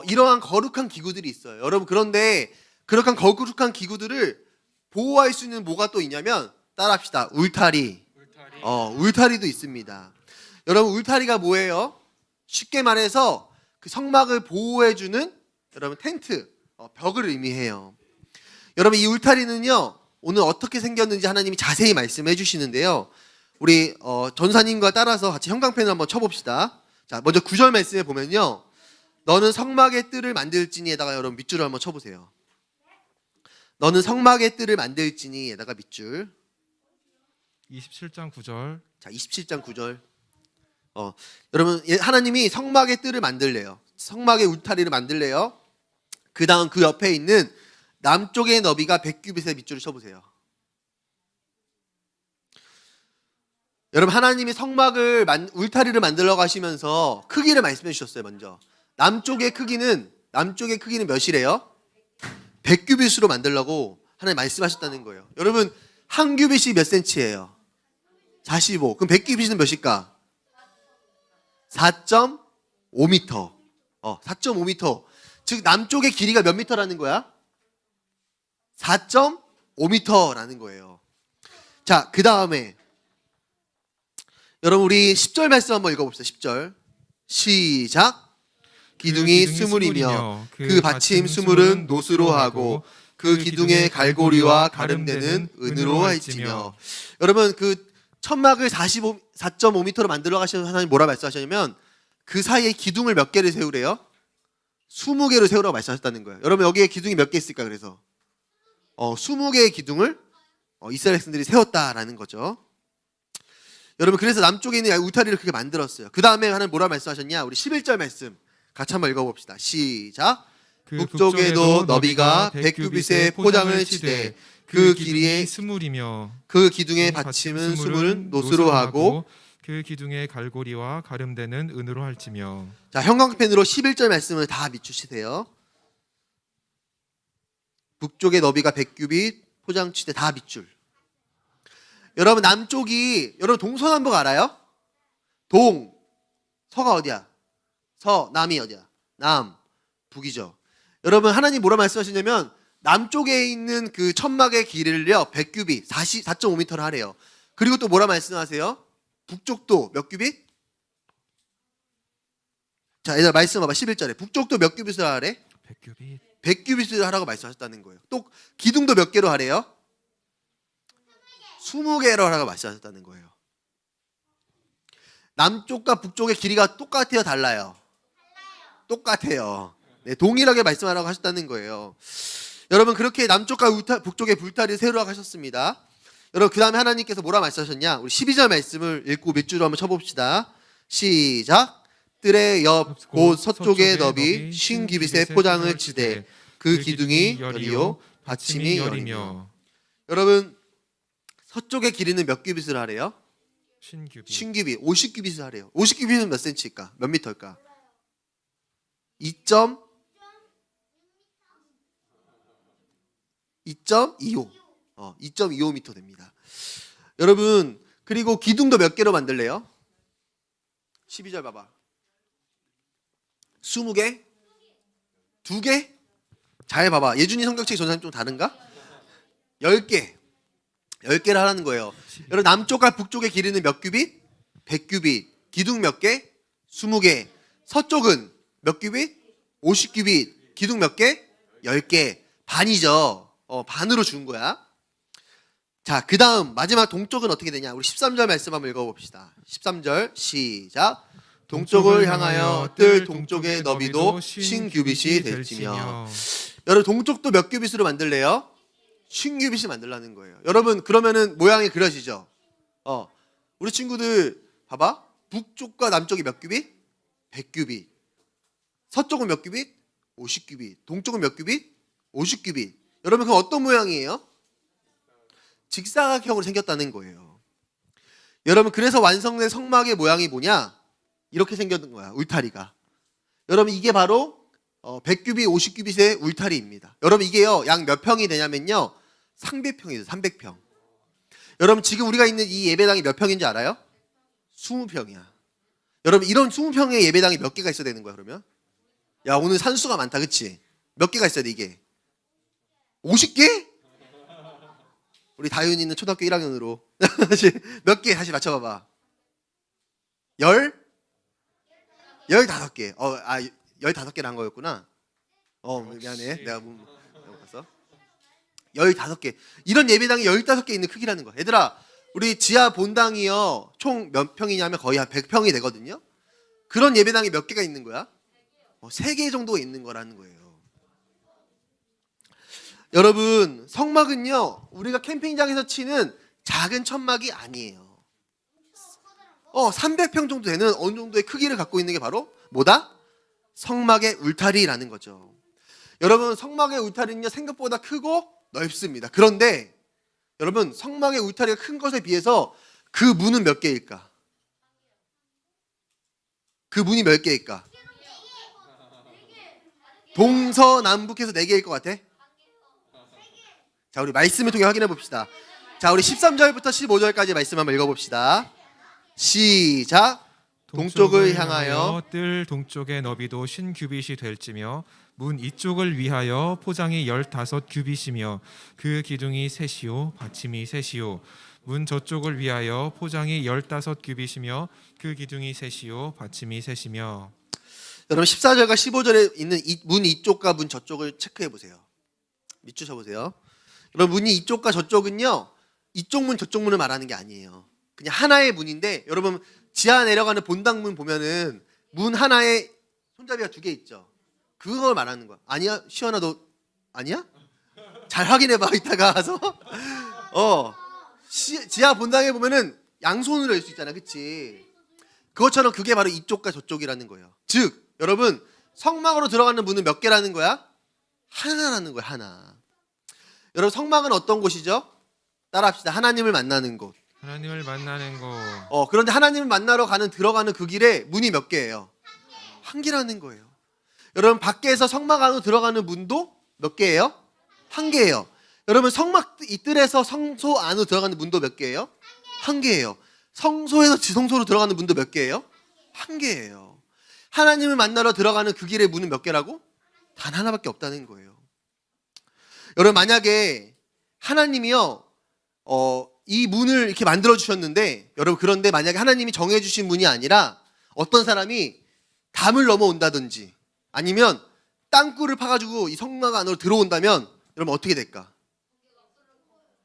이러한 거룩한 기구들이 있어요. 여러분, 그런데 그렇게 거룩한 기구들을 보호할 수 있는 뭐가 또 있냐면, 따라합시다. 울타리. 울타리도 있습니다. 여러분, 울타리가 뭐예요? 쉽게 말해서 그 성막을 보호해주는 여러분 텐트, 벽을 의미해요. 여러분, 이 울타리는요 오늘 어떻게 생겼는지 하나님이 자세히 말씀해 주시는데요. 우리 전사님과 따라서 같이 형광펜을 한번 쳐봅시다. 자, 먼저 9절 말씀에 보면요, 너는 성막의 뜰을 만들지니에다가 여러분 밑줄을 한번 쳐보세요. 너는 성막의 뜰을 만들지니에다가 밑줄. 27장 9절. 자, 27장 9절. 여러분, 하나님이 성막의 뜰을 만들래요. 성막의 울타리를 만들래요. 그 다음 그 옆에 있는 남쪽의 너비가 100규빗의 밑줄을 쳐보세요. 여러분, 하나님이 성막을 울타리를 만들러 가시면서 크기를 말씀해 주셨어요. 먼저 남쪽의 크기는 몇이래요? 100규빗으로 만들려고 하나님 말씀하셨다는 거예요. 여러분, 한 규빗이 몇 센치예요? 45. 그럼 100규빗은 몇일까? 4.5m. 4.5m. 즉 남쪽의 길이가 몇 미터라는 거야? 4.5m라는 거예요. 자, 그 다음에 여러분, 우리 10절 말씀 한번 읽어봅시다. 10절 시작. 기둥이 스물이며 그 받침 스물은 노수로 하고 그 기둥의 갈고리와 가름대는 은으로 할지며. 여러분, 그 천막을 4.5m로 만들어 가시는 하나님 뭐라 말씀하셨냐면, 그 사이에 기둥을 몇 개를 세우래요? 20개를 세우라고 말씀하셨다는 거예요. 여러분, 여기에 기둥이 몇 개 있을까? 그래서 20개의 기둥을 이스라엘 백성들이 세웠다라는 거죠. 여러분, 그래서 남쪽에 있는 울타리를 그렇게 만들었어요. 그 다음에 하나님 뭐라 말씀하셨냐? 우리 11절 말씀 같이 한번 읽어봅시다. 시작. 북쪽에도 너비가 100규빗의 포장을 치되 그 길이에 스물이며 그 기둥의 받침은 스물은 노수로 하고 그 기둥의 갈고리와 가름대는 은으로 할지며. 자, 형광펜으로 11절 말씀을 다 밑주시세요. 북쪽의 너비가 100규빗 포장치되 다 밑줄. 여러분, 남쪽이, 여러분 동서남북 알아요? 서가 어디야? 남이 어디야? 남, 북이죠. 여러분, 하나님 뭐라 말씀하시냐면, 남쪽에 있는 그 천막의 길이를요 100규빗 4.5m를 하래요. 그리고 또 뭐라 말씀하세요? 북쪽도 몇 규빗? 자, 얘들아 말씀 봐봐. 11절에 북쪽도 몇 규빗을 하래? 100규빗. 100규빗을 하라고 말씀하셨다는 거예요. 또 기둥도 몇 개로 하래요? 20개로 하라고 말씀하셨다는 거예요. 남쪽과 북쪽의 길이가 똑같아요, 달라요? 똑같아요. 네, 동일하게 말씀하라고 하셨다는 거예요. 여러분, 그렇게 남쪽과 북쪽의 불타리를 세우라고 하셨습니다. 여러분, 그 다음에 하나님께서 뭐라 말씀하셨냐? 우리 12절 말씀을 읽고 밑줄로 한번 쳐봅시다. 시작. 뜰의 옆 곧 서쪽의 너비 50규빗의 포장을 치되 그 기둥이 열이요 받침이 열이며. 여러분, 서쪽의 길이는 몇 규빗을 하래요? 50규빗. 50규빗을 하래요. 50규빗은 몇 센치일까? 몇 미터일까? 2.25. 어, 2.25m 됩니다. 여러분, 그리고 기둥도 몇 개로 만들래요? 12절 봐봐. 20개? 2개? 잘 봐봐. 예준이 성경책 전사님 좀 다른가? 10개. 10개를 하라는 거예요. 여러분, 남쪽과 북쪽의 길이는 몇 규빗? 100규빗. 기둥 몇 개? 20개. 서쪽은 몇 규빗? 50규빗. 기둥 몇 개? 10개. 반이죠. 반으로 준 거야. 자, 그 다음 마지막 동쪽은 어떻게 되냐? 우리 13절 말씀 한번 읽어봅시다. 13절 시작. 동쪽을 향하여 뜰 동쪽의 너비도 50규빗이 될지며. 여러분, 동쪽도 몇 규빗으로 만들래요? 50규빗을 만들라는 거예요. 여러분, 그러면은 모양이 그려지죠? 우리 친구들 봐봐. 북쪽과 남쪽이 몇 규빗? 100규빗. 서쪽은 몇 규빗? 50규빗. 동쪽은 몇 규빗? 50규빗. 여러분, 그럼 어떤 모양이에요? 직사각형으로 생겼다는 거예요. 여러분, 그래서 완성된 성막의 모양이 뭐냐? 이렇게 생겼는 거야. 울타리가. 여러분 이게 바로 100규빗, 50규빗의 울타리입니다. 여러분 이게요. 약 몇 평이 되냐면요. 300평이에요. 300평. 여러분 지금 우리가 있는 이 예배당이 몇 평인지 알아요? 20평이야. 여러분 이런 20평의 예배당이 몇 개가 있어야 되는 거야 그러면? 야 오늘 산수가 많다 그치? 몇 개가 있어야 돼 이게? 50개? 우리 다윤이는 초등학교 1학년으로 몇 개 다시 맞춰봐봐. 15개. 15개를 한 거였구나. 미안해. 내가 못 봤어. 15개. 이런 예배당이 15개 있는 크기라는 거야. 얘들아, 우리 지하 본당이요. 총 몇 평이냐면 거의 한 100평이 되거든요. 그런 예배당이 몇 개가 있는 거야? 3개 정도가 있는 거라는 거예요. 여러분, 성막은요. 우리가 캠핑장에서 치는 작은 천막이 아니에요. 300평 정도 되는 어느 정도의 크기를 갖고 있는 게 바로 뭐다? 성막의 울타리라는 거죠. 여러분 성막의 울타리는요 생각보다 크고 넓습니다. 그런데 여러분 성막의 울타리가 큰 것에 비해서 그 문은 몇 개일까? 그 문이 몇 개일까? 동서남북해서 4개일 것 같아? 자 우리 말씀을 통해 확인해 봅시다. 자 우리 13절부터 15절까지 말씀 한번 읽어봅시다. 시작. 동쪽을 향하여 뜰 동쪽의 너비도 50규빗이 될지며 문 이쪽을 위하여 포장이 15규빗이며 그 기둥이 셋이요 받침이 셋이요 문 저쪽을 위하여 포장이 15규빗이며 그 기둥이 셋이요 받침이 셋이며. 여러분 14절과 15절에 있는 문 이쪽과 문 저쪽을 체크해 보세요. 밑줄 보세요. 여러분 문이 이쪽과 저쪽은요 이쪽 문 저쪽 문을 말하는 게 아니에요. 그냥 하나의 문인데 여러분 지하 내려가는 본당문 보면은 문 하나에 손잡이가 2개 있죠. 그걸 말하는 거야. 아니야? 시원아 너 아니야? 잘 확인해봐 이따가 가서. 지하 본당에 보면은 양손으로 열 수 있잖아, 그치? 그것처럼 그게 바로 이쪽과 저쪽이라는 거예요. 즉 여러분 성막으로 들어가는 문은 몇 개라는 거야? 하나라는 거야, 하나. 여러분 성막은 어떤 곳이죠? 따라합시다. 하나님을 만나는 곳. 하나님을 만나는 곳. 그런데 하나님을 만나러 들어가는 그 길에 문이 몇 개예요? 한 개라는 거예요. 여러분 밖에서 성막 안으로 들어가는 문도 몇 개예요? 한 개예요. 여러분 성막 이 뜰에서 성소 안으로 들어가는 문도 몇 개예요? 한 개예요. 성소에서 지성소로 들어가는 문도 몇 개예요? 한 개예요. 하나님을 만나러 들어가는 그 길의 문은 몇 개라고? 단 하나밖에 없다는 거예요. 여러분 만약에 하나님이요 이 문을 이렇게 만들어 주셨는데 여러분 그런데 만약에 하나님이 정해 주신 문이 아니라 어떤 사람이 담을 넘어온다든지 아니면 땅굴을 파가지고 이 성막 안으로 들어온다면 여러분 어떻게 될까?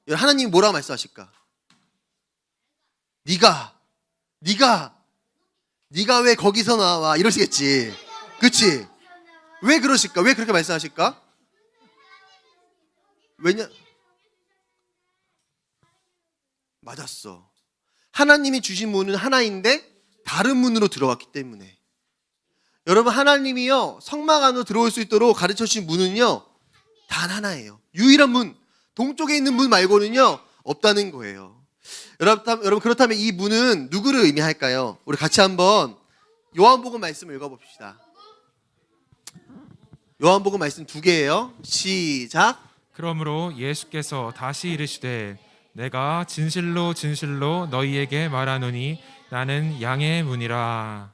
여러분 하나님이 뭐라고 말씀하실까? 네가 왜 거기서 나와 이러시겠지. 그치? 왜 그러실까? 왜 그렇게 말씀하실까? 왜냐? 맞았어. 하나님이 주신 문은 하나인데 다른 문으로 들어왔기 때문에. 여러분 하나님이요 성막 안으로 들어올 수 있도록 가르쳐 주신 문은요 단 하나예요. 유일한 문, 동쪽에 있는 문 말고는요 없다는 거예요. 여러분 그렇다면 이 문은 누구를 의미할까요? 우리 같이 한번 요한복음 말씀을 읽어봅시다. 요한복음 말씀 2개예요. 시작. 그러므로 예수께서 다시 이르시되 내가 진실로 진실로 너희에게 말하노니 나는 양의 문이라.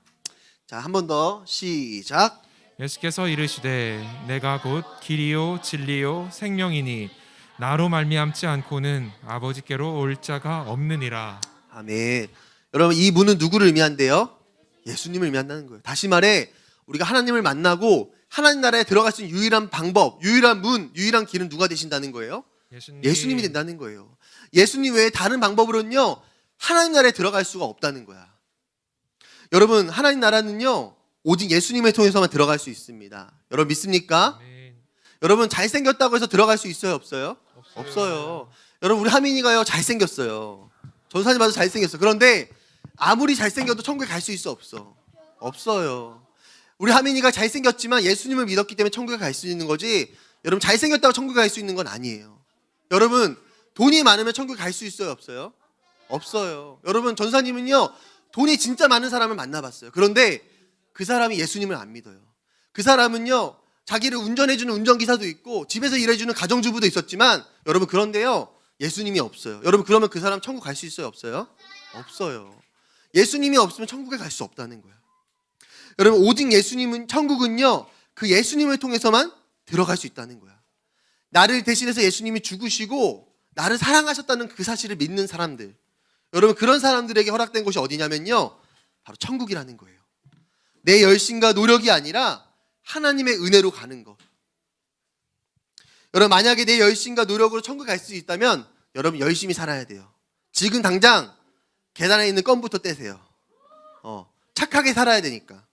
자, 한 번 더 시작. 예수께서 이르시되 내가 곧 길이요 진리요 생명이니 나로 말미암지 않고는 아버지께로 올 자가 없느니라. 아멘. 여러분 이 문은 누구를 의미한대요? 예수님을 의미한다는 거예요. 다시 말해 우리가 하나님을 만나고 하나님 나라에 들어갈 수 있는 유일한 방법, 유일한 문, 유일한 길은 누가 되신다는 거예요? 예수님이 된다는 거예요. 예수님 외에 다른 방법으로는요 하나님 나라에 들어갈 수가 없다는 거야. 여러분 하나님 나라는요 오직 예수님을 통해서만 들어갈 수 있습니다. 여러분 믿습니까? 아멘. 여러분 잘생겼다고 해서 들어갈 수 있어요? 없어요? 없어요. 여러분 우리 하민이가요 잘생겼어요. 전사님 봐도 잘생겼어. 그런데 아무리 잘생겨도 천국에 갈 수 있어? 없어? 없어요. 우리 하민이가 잘생겼지만 예수님을 믿었기 때문에 천국에 갈 수 있는 거지 여러분 잘생겼다고 천국에 갈 수 있는 건 아니에요. 여러분 돈이 많으면 천국에 갈 수 있어요? 없어요? 없어요. 여러분 전사님은요 돈이 진짜 많은 사람을 만나봤어요. 그런데 그 사람이 예수님을 안 믿어요. 그 사람은요, 자기를 운전해주는 운전기사도 있고 집에서 일해주는 가정주부도 있었지만, 여러분 그런데요, 예수님이 없어요. 여러분 그러면 그 사람 천국 갈 수 있어요, 없어요? 없어요. 예수님이 없으면 천국에 갈 수 없다는 거예요. 여러분 오직 예수님은, 천국은요 그 예수님을 통해서만 들어갈 수 있다는 거야. 나를 대신해서 예수님이 죽으시고 나를 사랑하셨다는 그 사실을 믿는 사람들, 여러분 그런 사람들에게 허락된 곳이 어디냐면요, 바로 천국이라는 거예요. 내 열심과 노력이 아니라 하나님의 은혜로 가는 것. 여러분 만약에 내 열심과 노력으로 천국 갈 수 있다면 여러분 열심히 살아야 돼요. 지금 당장 계단에 있는 껌부터 떼세요. 착하게 살아야 되니까.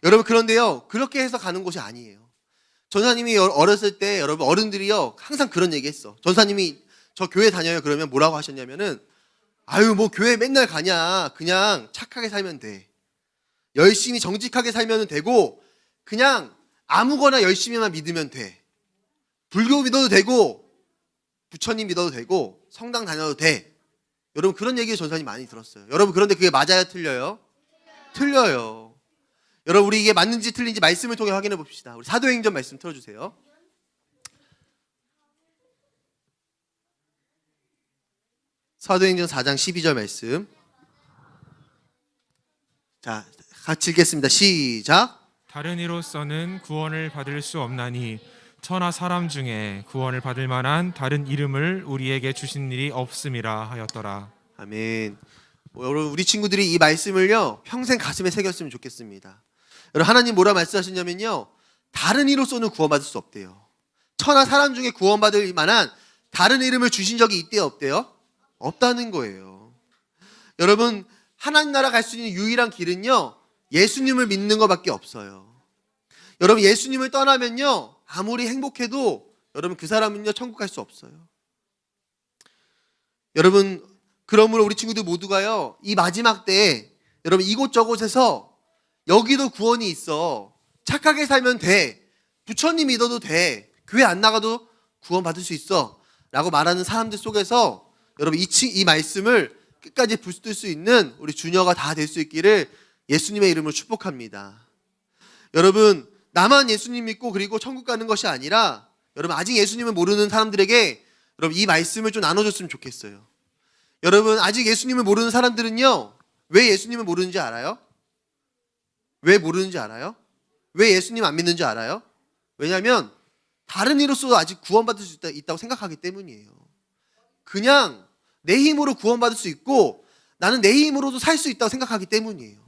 여러분 그런데요, 그렇게 해서 가는 곳이 아니에요. 전사님이 어렸을 때 여러분 어른들이요 항상 그런 얘기 했어. 전사님이 저 교회 다녀요 그러면 뭐라고 하셨냐면은, 아유 뭐 교회 맨날 가냐, 그냥 착하게 살면 돼. 열심히 정직하게 살면 되고 그냥 아무거나 열심히만 믿으면 돼. 불교 믿어도 되고 부처님 믿어도 되고 성당 다녀도 돼. 여러분 그런 얘기 전사님 많이 들었어요. 여러분 그런데 그게 맞아요, 틀려요? 틀려요. 여러분 우리 이게 맞는지 틀린지 말씀을 통해 확인해 봅시다. 우리 사도행전 말씀 틀어주세요. 사도행전 4장 12절 말씀. 자, 같이 읽겠습니다. 시작. 다른 이로서는 구원을 받을 수 없나니 천하 사람 중에 구원을 받을 만한 다른 이름을 우리에게 주신 일이 없음이라 하였더라. 아멘. 여러분 우리 친구들이 이 말씀을요 평생 가슴에 새겼으면 좋겠습니다. 여러분 하나님 뭐라 말씀하셨냐면요, 다른 이로서는 구원받을 수 없대요. 천하 사람 중에 구원받을 만한 다른 이름을 주신 적이 있대요, 없대요? 없다는 거예요. 여러분 하나님 나라 갈 수 있는 유일한 길은요 예수님을 믿는 것밖에 없어요. 여러분 예수님을 떠나면요 아무리 행복해도 여러분 그 사람은요 천국 갈 수 없어요. 여러분 그러므로 우리 친구들 모두가요 이 마지막 때에 여러분 이곳저곳에서 여기도 구원이 있어, 착하게 살면 돼, 부처님 믿어도 돼, 교회 안 나가도 구원 받을 수 있어 라고 말하는 사람들 속에서 여러분 이 말씀을 끝까지 붙들 수 있는 우리 주녀가 다 될 수 있기를 예수님의 이름으로 축복합니다. 여러분 나만 예수님 믿고 그리고 천국 가는 것이 아니라, 여러분 아직 예수님을 모르는 사람들에게 여러분 이 말씀을 좀 나눠줬으면 좋겠어요. 여러분 아직 예수님을 모르는 사람들은요 왜 예수님을 모르는지 알아요? 왜 모르는지 알아요? 왜 예수님 안 믿는지 알아요? 왜냐하면 다른 이로서 아직 구원받을 수 있다고 생각하기 때문이에요. 그냥 내 힘으로 구원받을 수 있고 나는 내 힘으로도 살 수 있다고 생각하기 때문이에요.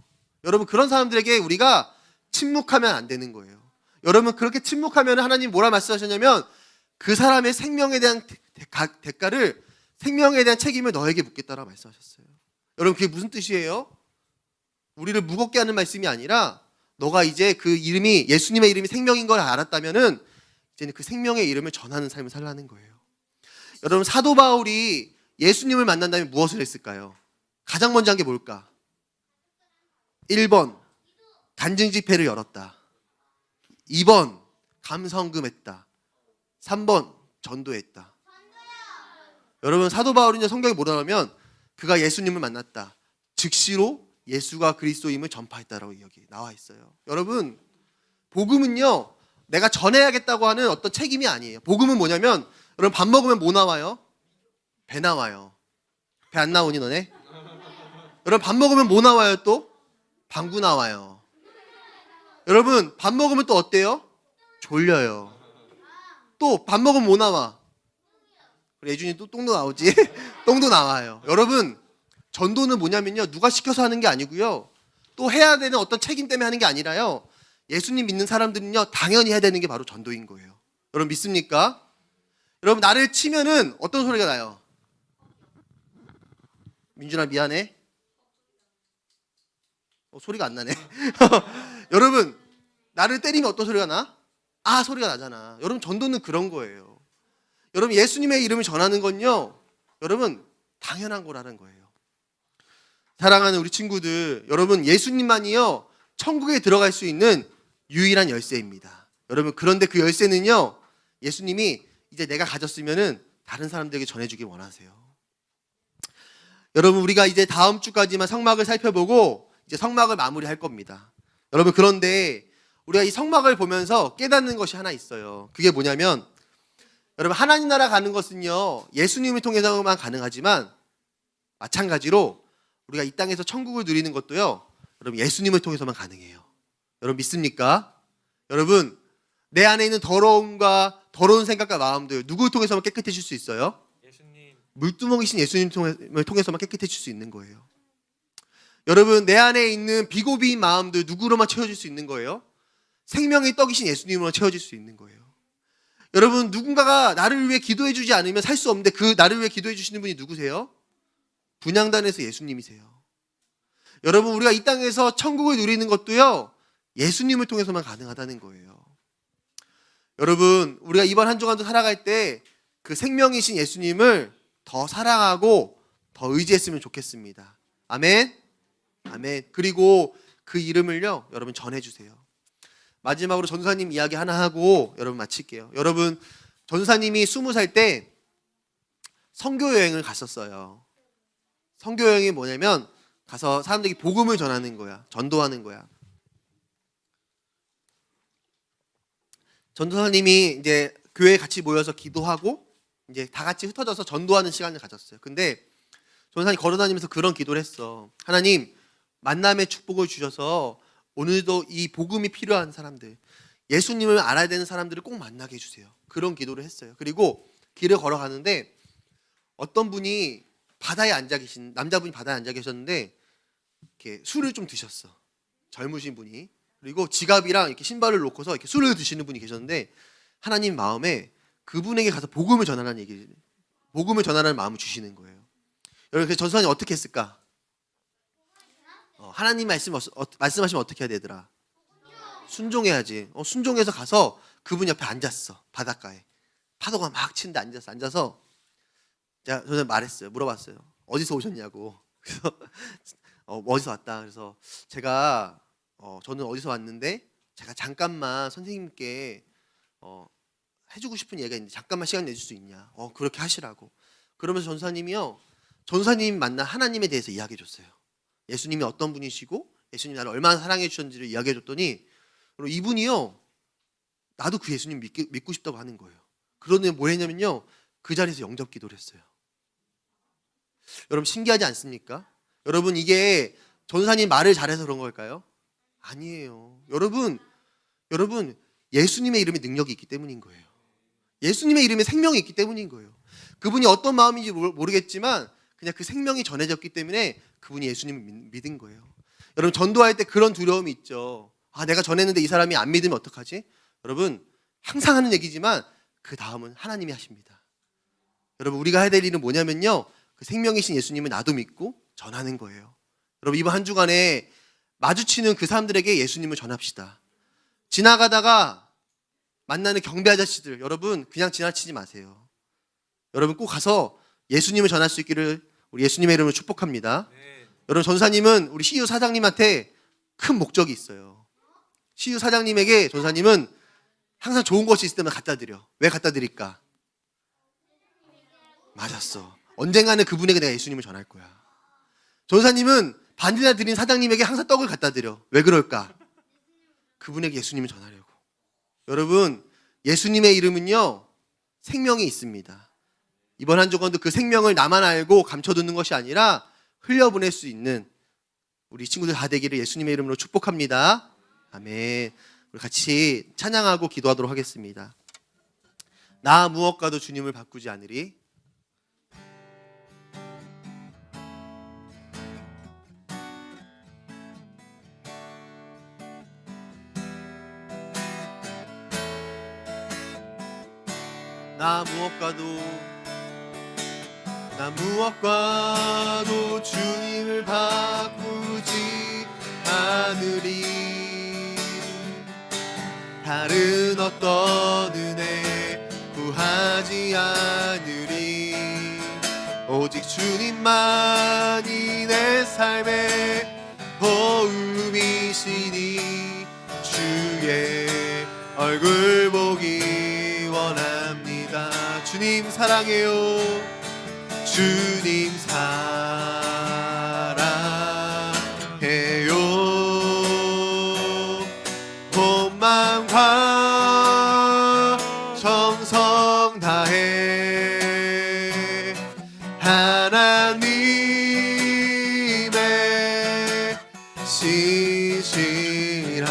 여러분 그런 사람들에게 우리가 침묵하면 안 되는 거예요. 여러분 그렇게 침묵하면 하나님 뭐라 말씀하셨냐면, 그 사람의 생명에 대한 대가를, 생명에 대한 책임을 너에게 묻겠다라고 말씀하셨어요. 여러분 그게 무슨 뜻이에요? 우리를 무겁게 하는 말씀이 아니라, 너가 이제 그 이름이, 예수님의 이름이 생명인 걸 알았다면은 이제는 그 생명의 이름을 전하는 삶을 살라는 거예요. 여러분 사도 바울이 예수님을 만난 다음에 무엇을 했을까요? 가장 먼저 한 게 뭘까? 1번 간증 집회를 열었다. 2번 감성금했다. 3번 전도했다. 여러분 사도 바울이 성경에 뭐라 하면 그가 예수님을 만났다, 즉시로 예수가 그리스도임을 전파했다라고 여기 나와 있어요. 여러분 복음은요 내가 전해야겠다고 하는 어떤 책임이 아니에요. 복음은 뭐냐면, 여러분 밥 먹으면 뭐 나와요? 배 나와요. 배 안 나오니 너네? 여러분 밥 먹으면 뭐 나와요 또? 방구 나와요. 여러분 밥 먹으면 또 어때요? 졸려요. 또 밥 먹으면 뭐 나와? 우리 예준이 또 똥도 나오지? 똥도 나와요. 여러분 전도는 뭐냐면요, 누가 시켜서 하는 게 아니고요, 또 해야 되는 어떤 책임 때문에 하는 게 아니라요, 예수님 믿는 사람들은요 당연히 해야 되는 게 바로 전도인 거예요. 여러분 믿습니까? 여러분 나를 치면은 어떤 소리가 나요? 민준아 미안해. 소리가 안 나네. 여러분 나를 때리면 어떤 소리가 나? 아 소리가 나잖아. 여러분 전도는 그런 거예요. 여러분 예수님의 이름을 전하는 건요 여러분 당연한 거라는 거예요. 사랑하는 우리 친구들, 여러분 예수님만이요 천국에 들어갈 수 있는 유일한 열쇠입니다. 여러분 그런데 그 열쇠는요 예수님이 이제 내가 가졌으면은 다른 사람들에게 전해주길 원하세요. 여러분 우리가 이제 다음 주까지만 성막을 살펴보고 이제 성막을 마무리할 겁니다. 여러분 그런데 우리가 이 성막을 보면서 깨닫는 것이 하나 있어요. 그게 뭐냐면 여러분 하나님 나라 가는 것은요 예수님을 통해서만 가능하지만 마찬가지로 우리가 이 땅에서 천국을 누리는 것도요 여러분 예수님을 통해서만 가능해요. 여러분 믿습니까? 여러분 내 안에 있는 더러움과 더러운 생각과 마음들 누구를 통해서만 깨끗해질 수 있어요? 예수님. 물두멍이신 예수님을 통해서만 깨끗해질 수 있는 거예요. 여러분 내 안에 있는 비고비인 마음들 누구로만 채워질 수 있는 거예요? 생명의 떡이신 예수님으로 채워질 수 있는 거예요. 여러분 누군가가 나를 위해 기도해 주지 않으면 살 수 없는데 그 나를 위해 기도해 주시는 분이 누구세요? 분향단에서 예수님이세요. 여러분 우리가 이 땅에서 천국을 누리는 것도요 예수님을 통해서만 가능하다는 거예요. 여러분 우리가 이번 한 주간도 살아갈 때 그 생명이신 예수님을 더 사랑하고 더 의지했으면 좋겠습니다. 아멘. 아멘. 그리고 그 이름을요 여러분 전해주세요. 마지막으로 전도사님 이야기 하나 하고 여러분 마칠게요. 여러분 전도사님이 20살 때 선교 여행을 갔었어요. 선교 여행이 뭐냐면 가서 사람들에게 복음을 전하는 거야. 전도하는 거야. 전도사님이 이제 교회에 같이 모여서 기도하고 이제 다 같이 흩어져서 전도하는 시간을 가졌어요. 근데 전도사님이 걸어다니면서 그런 기도를 했어. 하나님 만남의 축복을 주셔서 오늘도 이 복음이 필요한 사람들, 예수님을 알아야 되는 사람들을 꼭 만나게 해주세요. 그런 기도를 했어요. 그리고 길을 걸어가는데 어떤 분이 바다에 앉아 계신 남자분이 바다에 앉아 계셨는데 이렇게 술을 좀 드셨어. 젊으신 분이. 그리고 지갑이랑 이렇게 신발을 놓고서 이렇게 술을 드시는 분이 계셨는데 하나님 마음에 그분에게 가서 복음을 전하라는 마음을 주시는 거예요. 여러분 그래서 전도사님 어떻게 했을까? 하나님 말씀하시면 어떻게 해야 되더라? 순종해야지. 순종해서 가서 그분 옆에 앉았어. 바닷가에 파도가 막 치는데 앉아서 저는 말했어요. 물어봤어요. 어디서 오셨냐고. 그래서 어디서 왔다. 그래서 제가 저는 어디서 왔는데 제가 잠깐만 선생님께 해주고 싶은 얘기가 있는데 잠깐만 시간 내줄 수 있냐. 그렇게 하시라고. 그러면서 전사님 만나 하나님에 대해서 이야기해 줬어요. 예수님이 어떤 분이시고 예수님이 나를 얼마나 사랑해 주셨는지를 이야기해 줬더니 이분이요 나도 그 예수님 믿고 싶다고 하는 거예요. 그러더니 뭐 했냐면요 그 자리에서 영접 기도를 했어요. 여러분 신기하지 않습니까? 여러분 이게 전사님 말을 잘해서 그런 걸까요? 아니에요. 여러분 예수님의 이름에 능력이 있기 때문인 거예요. 예수님의 이름에 생명이 있기 때문인 거예요. 그분이 어떤 마음인지 모르겠지만 그냥 그 생명이 전해졌기 때문에 그분이 예수님을 믿은 거예요. 여러분 전도할 때 그런 두려움이 있죠. 내가 전했는데 이 사람이 안 믿으면 어떡하지? 여러분 항상 하는 얘기지만 그 다음은 하나님이 하십니다. 여러분 우리가 해야 될 일은 뭐냐면요 그 생명이신 예수님을 나도 믿고 전하는 거예요. 여러분 이번 한 주간에 마주치는 그 사람들에게 예수님을 전합시다. 지나가다가 만나는 경비 아저씨들 여러분 그냥 지나치지 마세요. 여러분 꼭 가서 예수님을 전할 수 있기를 우리 예수님의 이름으로 축복합니다. 네. 여러분 전사님은 우리 CU 사장님한테 큰 목적이 있어요. CU 사장님에게 전사님은 항상 좋은 것이 있을 때만 갖다 드려. 왜 갖다 드릴까? 맞았어. 언젠가는 그분에게 내가 예수님을 전할 거야. 전사님은 반디나 드린 사장님에게 항상 떡을 갖다 드려. 왜 그럴까? 그분에게 예수님을 전하려고. 여러분 예수님의 이름은요 생명이 있습니다. 이번 한 주간도 그 생명을 나만 알고 감춰두는 것이 아니라 흘려보낼 수 있는 우리 친구들 다 되기를 예수님의 이름으로 축복합니다. 아멘. 우리 같이 찬양하고 기도하도록 하겠습니다. 나 무엇과도 주님을 바꾸지 않으리. 나 무엇과도 주님을 바꾸지 않으리. 다른 어떤 은혜 구하지 않으리. 오직 주님만이 내 삶의 도움이시니 주의 얼굴 보기 원합니다. 주님 사랑해요. 주님 사랑해요. 마음과 정성 다해 하나님의 신실한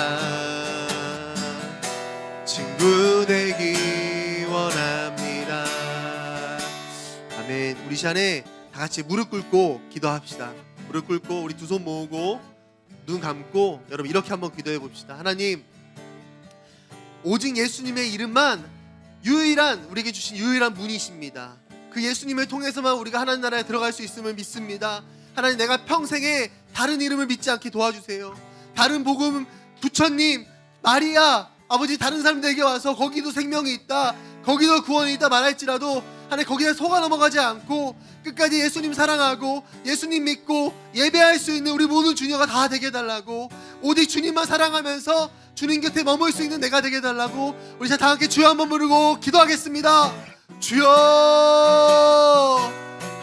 친구 되기 원합니다. 아멘. 우리 시간에 다 같이 무릎 꿇고 기도합시다. 무릎 꿇고 우리 두 손 모으고 눈 감고 여러분 이렇게 한번 기도해 봅시다. 하나님, 오직 예수님의 이름만 유일한, 우리에게 주신 유일한 문이십니다. 그 예수님을 통해서만 우리가 하나님 나라에 들어갈 수 있음을 믿습니다. 하나님, 내가 평생에 다른 이름을 믿지 않게 도와주세요. 다른 복음, 부처님, 마리아, 아버지, 다른 사람들에게 와서 거기도 생명이 있다, 거기도 구원이 있다 말할지라도 하나님, 거기에 속아 넘어가지 않고 끝까지 예수님 사랑하고 예수님 믿고 예배할 수 있는 우리 모든 주녀가 다 되게 해달라고, 오직 주님만 사랑하면서 주님 곁에 머물 수 있는 내가 되게 해달라고, 우리 다 함께 주여 한번 부르고 기도하겠습니다. 주여.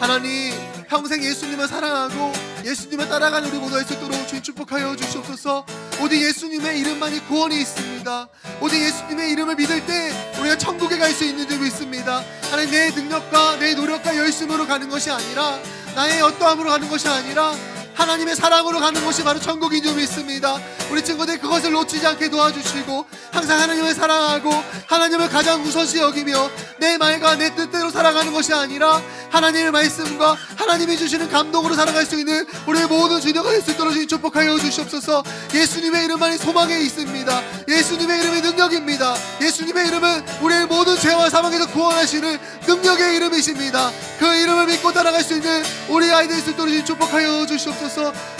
하나님, 평생 예수님을 사랑하고 예수님을 따라가는 우리 모두가 있도록 주님 축복하여 주시옵소서. 오직 예수님의 이름만이 구원이 있습니다. 오직 예수님의 이름을 믿을 때 우리가 천국에 갈 수 있는 줄 믿습니다. 하나님, 내 능력과 내 노력과 열심으로 가는 것이 아니라, 나의 어떠함으로 가는 것이 아니라 하나님의 사랑으로 가는 것이 바로 천국인 줄 믿습니다. 우리 친구들 그것을 놓치지 않게 도와주시고 항상 하나님을 사랑하고 하나님을 가장 우선시 여기며 내 말과 내 뜻대로 살아가는 것이 아니라 하나님의 말씀과 하나님이 주시는 감동으로 살아갈 수 있는 우리의 모든 주녀가 될 수 있도록 주님 축복하여 주시옵소서. 예수님의 이름만이 소망에 있습니다. 예수님의 이름이 능력입니다. 예수님의 이름은 우리의 모든 죄와 사망에서 구원하시는 능력의 이름이십니다. 그 이름을 믿고 따라갈 수 있는 우리 아이들 될 수 있도록 주님 축복하여 주시옵소서.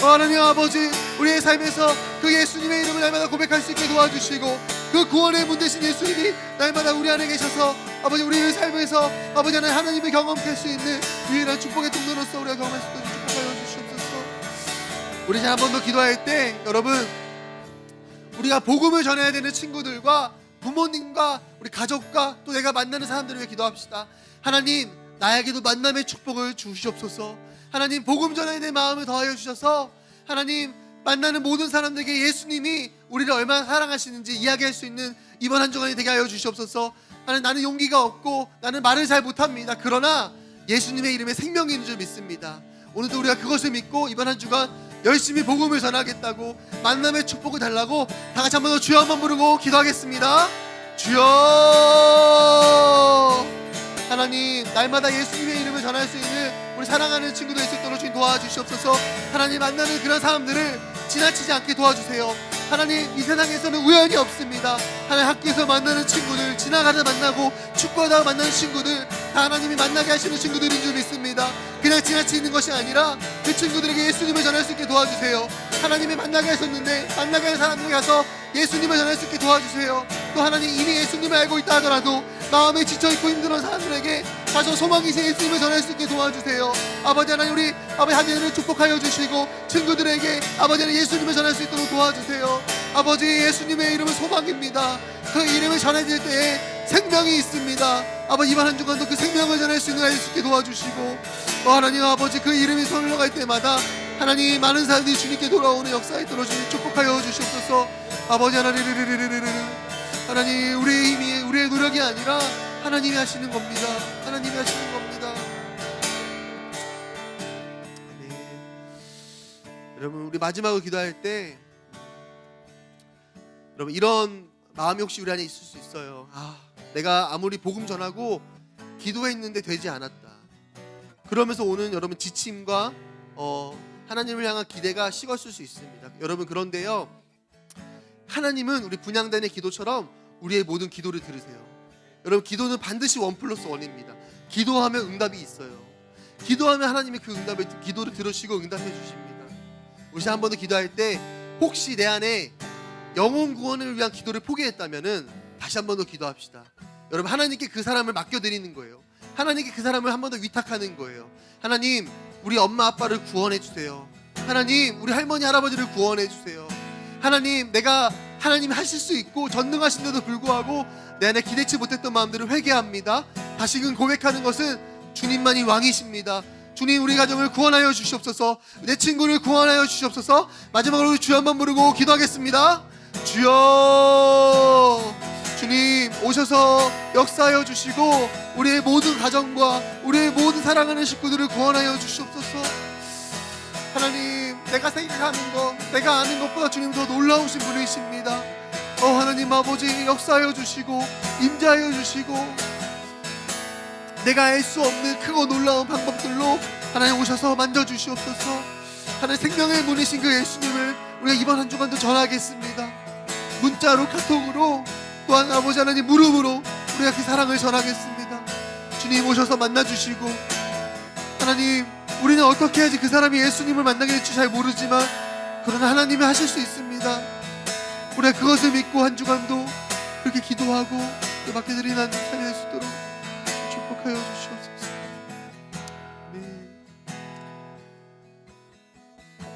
하나님 아버지, 우리의 삶에서 그 예수님의 이름을 날마다 고백할 수 있게 도와주시고 그 구원의 문 되신 예수님이 날마다 우리 안에 계셔서 아버지, 우리의 삶에서 아버지 하나님을 경험할 수 있는 유일한 축복의 통로로서 우리가 경험할 수 있도록 축복하여 주시옵소서. 우리 한 번 더 기도할 때 여러분, 우리가 복음을 전해야 되는 친구들과 부모님과 우리 가족과 또 내가 만나는 사람들을 위해 기도합시다. 하나님, 나에게도 만남의 축복을 주시옵소서. 하나님, 복음 전해야 될 마음을 더하여 주셔서 하나님, 만나는 모든 사람들에게 예수님이 우리를 얼마나 사랑하시는지 이야기할 수 있는 이번 한 주간이 되게 하여 주시옵소서. 하나님, 나는 용기가 없고 나는 말을 잘 못합니다. 그러나 예수님의 이름에 생명이 있는 줄 믿습니다. 오늘도 우리가 그것을 믿고 이번 한 주간 열심히 복음을 전하겠다고, 만남의 축복을 달라고 다 같이 한번 더 주여 한번 부르고 기도하겠습니다. 주여. 하나님, 날마다 예수님의 이름을 전할 수 있는 우리 사랑하는 친구들 될 수 있도록 주님 도와주시옵소서. 하나님, 만나는 그런 사람들을 지나치지 않게 도와주세요. 하나님, 이 세상에서는 우연이 없습니다. 하나님, 학교에서 만나는 친구들, 지나가다 만나고 축구하다 만나는 친구들 다 하나님이 만나게 하시는 친구들인 줄 믿습니다. 그냥 지나치는 것이 아니라 그 친구들에게 예수님을 전할 수 있게 도와주세요. 하나님이 만나게 하셨는데 만나게 하는 사람들에게 가서 예수님을 전할 수 있게 도와주세요. 또 하나님, 이미 예수님을 알고 있다 하더라도 마음에 지쳐있고 힘들어하는 사람들에게 다시 소망이신 예수님을 전할 수 있게 도와주세요. 아버지 하나님, 우리 아버지 하나님을 축복하여 주시고 친구들에게 아버지 하나님 예수님을 전할 수 있도록 도와주세요. 아버지, 예수님의 이름은 소망입니다. 그 이름을 전해질 때에 생명이 있습니다. 아버지, 이번 한 주간도 그 생명을 전할 수 있는 아이들 수 있게 도와주시고 하나님 아버지, 그 이름이 손을 올라갈 때마다 하나님, 많은 사람들이 주님께 돌아오는 역사에 있도록 주님 축복하여 주시옵소서. 아버지 하나님, 우리의 힘이, 우리의 노력이 아니라 하나님이 하시는 겁니다. 하나님이 하시는 겁니다. 아멘. 여러분, 우리 마지막으로 기도할 때 여러분, 이런 마음이 혹시 우리 안에 있을 수 있어요. 내가 아무리 복음 전하고 기도했는데 되지 않았다. 그러면서 오는 여러분 지침과 하나님을 향한 기대가 식었을 수 있습니다. 여러분, 그런데요, 하나님은 우리 분향단의 기도처럼 우리의 모든 기도를 들으세요. 여러분, 기도는 반드시 1+1입니다. 기도하면 응답이 있어요. 기도하면 하나님이 그 기도를 들으시고 응답해 주십니다. 우리 한 번 더 기도할 때 혹시 내 안에 영혼 구원을 위한 기도를 포기했다면은 다시 한 번 더 기도합시다. 여러분, 하나님께 그 사람을 맡겨드리는 거예요. 하나님께 그 사람을 한 번 더 위탁하는 거예요. 하나님, 우리 엄마 아빠를 구원해 주세요. 하나님, 우리 할머니 할아버지를 구원해 주세요. 하나님, 내가 하나님이 하실 수 있고 전능하신데도 불구하고 내 안에 기대치 못했던 마음들을 회개합니다. 다시금 고백하는 것은 주님만이 왕이십니다. 주님, 우리 가정을 구원하여 주시옵소서. 내 친구를 구원하여 주시옵소서. 마지막으로 주여 한번 부르고 기도하겠습니다. 주여. 오셔서 역사하여 주시고 우리의 모든 가정과 우리의 모든 사랑하는 식구들을 구원하여 주시옵소서. 하나님, 내가 생각하는 것, 내가 아는 것보다 주님 더 놀라우신 분이십니다. 하나님 아버지, 역사하여 주시고 임재하여 주시고 내가 알 수 없는 크고 놀라운 방법들로 하나님 오셔서 만져주시옵소서. 하나님, 생명의 문이신 그 예수님을 우리가 이번 한 주간도 전하겠습니다. 문자로, 카톡으로, 또한 아버지 하나님 무릎으로 우리가 그 사랑을 전하겠습니다. 주님 오셔서 만나주시고, 하나님, 우리는 어떻게 해야지 그 사람이 예수님을 만나게 될지 잘 모르지만 그러나 하나님이 하실 수 있습니다. 우리가 그것을 믿고 한 주간도 그렇게 기도하고 그 맡겨드린 한 삶이 될 수 있도록 축복하여 주시옵소서. 네.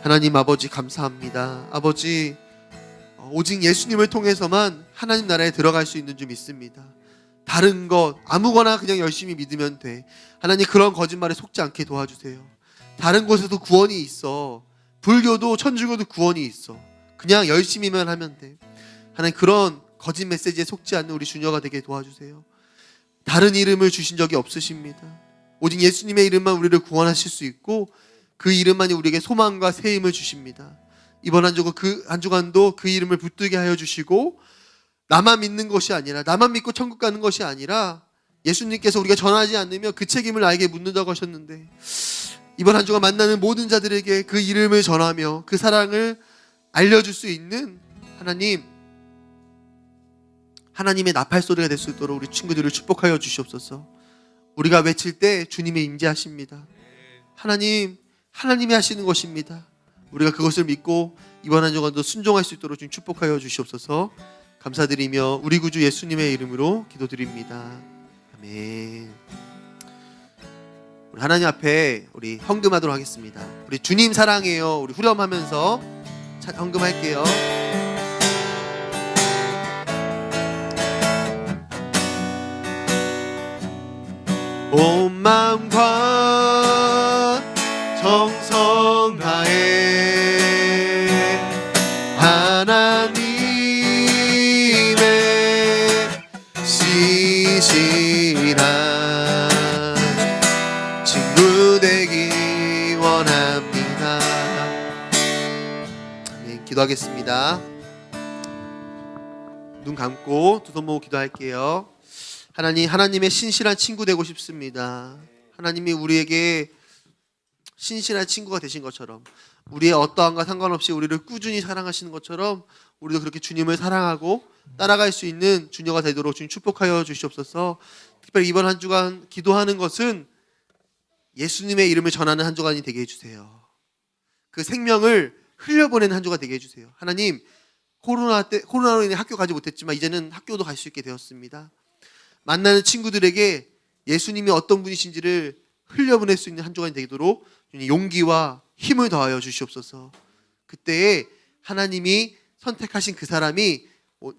하나님 아버지, 감사합니다. 아버지, 오직 예수님을 통해서만 하나님 나라에 들어갈 수 있는 줄 믿습니다. 다른 것 아무거나 그냥 열심히 믿으면 돼. 하나님, 그런 거짓말에 속지 않게 도와주세요. 다른 곳에도 구원이 있어. 불교도 천주교도 구원이 있어. 그냥 열심히만 하면 돼. 하나님, 그런 거짓 메시지에 속지 않는 우리 주녀가 되게 도와주세요. 다른 이름을 주신 적이 없으십니다. 오직 예수님의 이름만 우리를 구원하실 수 있고 그 이름만이 우리에게 소망과 새 힘을 주십니다. 이번 한 주간도 그 이름을 붙들게 하여 주시고, 나만 믿는 것이 아니라, 나만 믿고 천국 가는 것이 아니라 예수님께서 우리가 전하지 않으면 그 책임을 나에게 묻는다고 하셨는데, 이번 한 주간 만나는 모든 자들에게 그 이름을 전하며 그 사랑을 알려줄 수 있는 하나님의 나팔 소리가 될 수 있도록 우리 친구들을 축복하여 주시옵소서. 우리가 외칠 때 주님의 임재하십니다. 하나님이 하시는 것입니다. 우리가 그것을 믿고 이번 한 주간도 순종할 수 있도록 좀 축복하여 주시옵소서. 감사드리며 우리 구주 예수님의 이름으로 기도드립니다. 아멘. 우리 하나님 앞에 우리 헌금하도록 하겠습니다. 우리 주님 사랑해요, 우리 후렴하면서 헌금할게요. 온 마음과 정성 다해 하나님의 시시한 친구 되기 원합니다. 네, 기도하겠습니다. 눈 감고 두 손 모으고 기도할게요. 하나님의 신실한 친구 되고 싶습니다. 하나님이 우리에게 신실한 친구가 되신 것처럼, 우리의 어떠함과 상관없이 우리를 꾸준히 사랑하시는 것처럼 우리도 그렇게 주님을 사랑하고 따라갈 수 있는 주녀가 되도록 주님 축복하여 주시옵소서. 특별히 이번 한 주간 기도하는 것은 예수님의 이름을 전하는 한 주간이 되게 해주세요. 그 생명을 흘려보내는 한 주가 되게 해주세요. 하나님, 코로나로 인해 학교 가지 못했지만 이제는 학교도 갈 수 있게 되었습니다. 만나는 친구들에게 예수님이 어떤 분이신지를 흘려보낼 수 있는 한 주간이 되도록 용기와 힘을 더하여 주시옵소서. 그때에 하나님이 선택하신 그 사람이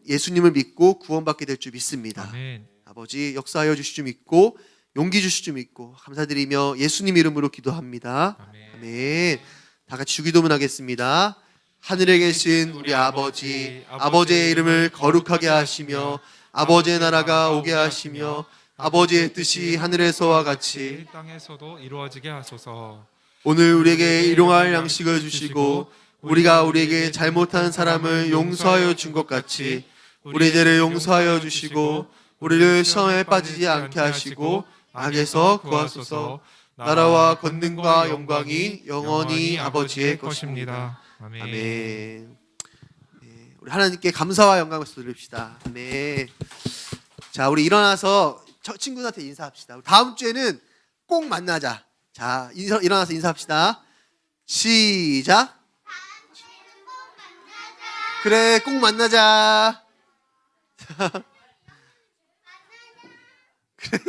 예수님을 믿고 구원받게 될 줄 믿습니다. 아멘. 아버지, 역사하여 주실 줄 믿고 용기 주실 줄 믿고 감사드리며 예수님 이름으로 기도합니다. 아멘. 아멘. 다 같이 주기도문 하겠습니다. 하늘에 계신 우리 아버지, 아버지의 이름을 거룩하게 하시며 아버지의 나라가 오게 하시며 아버지의 뜻이 하늘에서와 같이 땅에서도 이루어지게 하소서. 오늘 우리에게 일용할 양식을 주시고 우리가 우리에게 잘못한 사람을 용서하여 준 것 같이 우리 죄를 용서하여 주시고 우리를 시험에 빠지지 않게 하시고 악에서 구하소서. 나라와 권능과 영광이 영원히 아버지의 것입니다. 아멘. 아멘. 네, 우리 하나님께 감사와 영광을 드립시다. 네. 자, 우리 일어나서 친구들한테 인사합시다. 다음 주에는 꼭 만나자. 자, 일어나서 인사합시다. 시작. 그래, 꼭 만나자. 그래,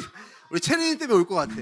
우리 채린이 때문에 올 것 같아.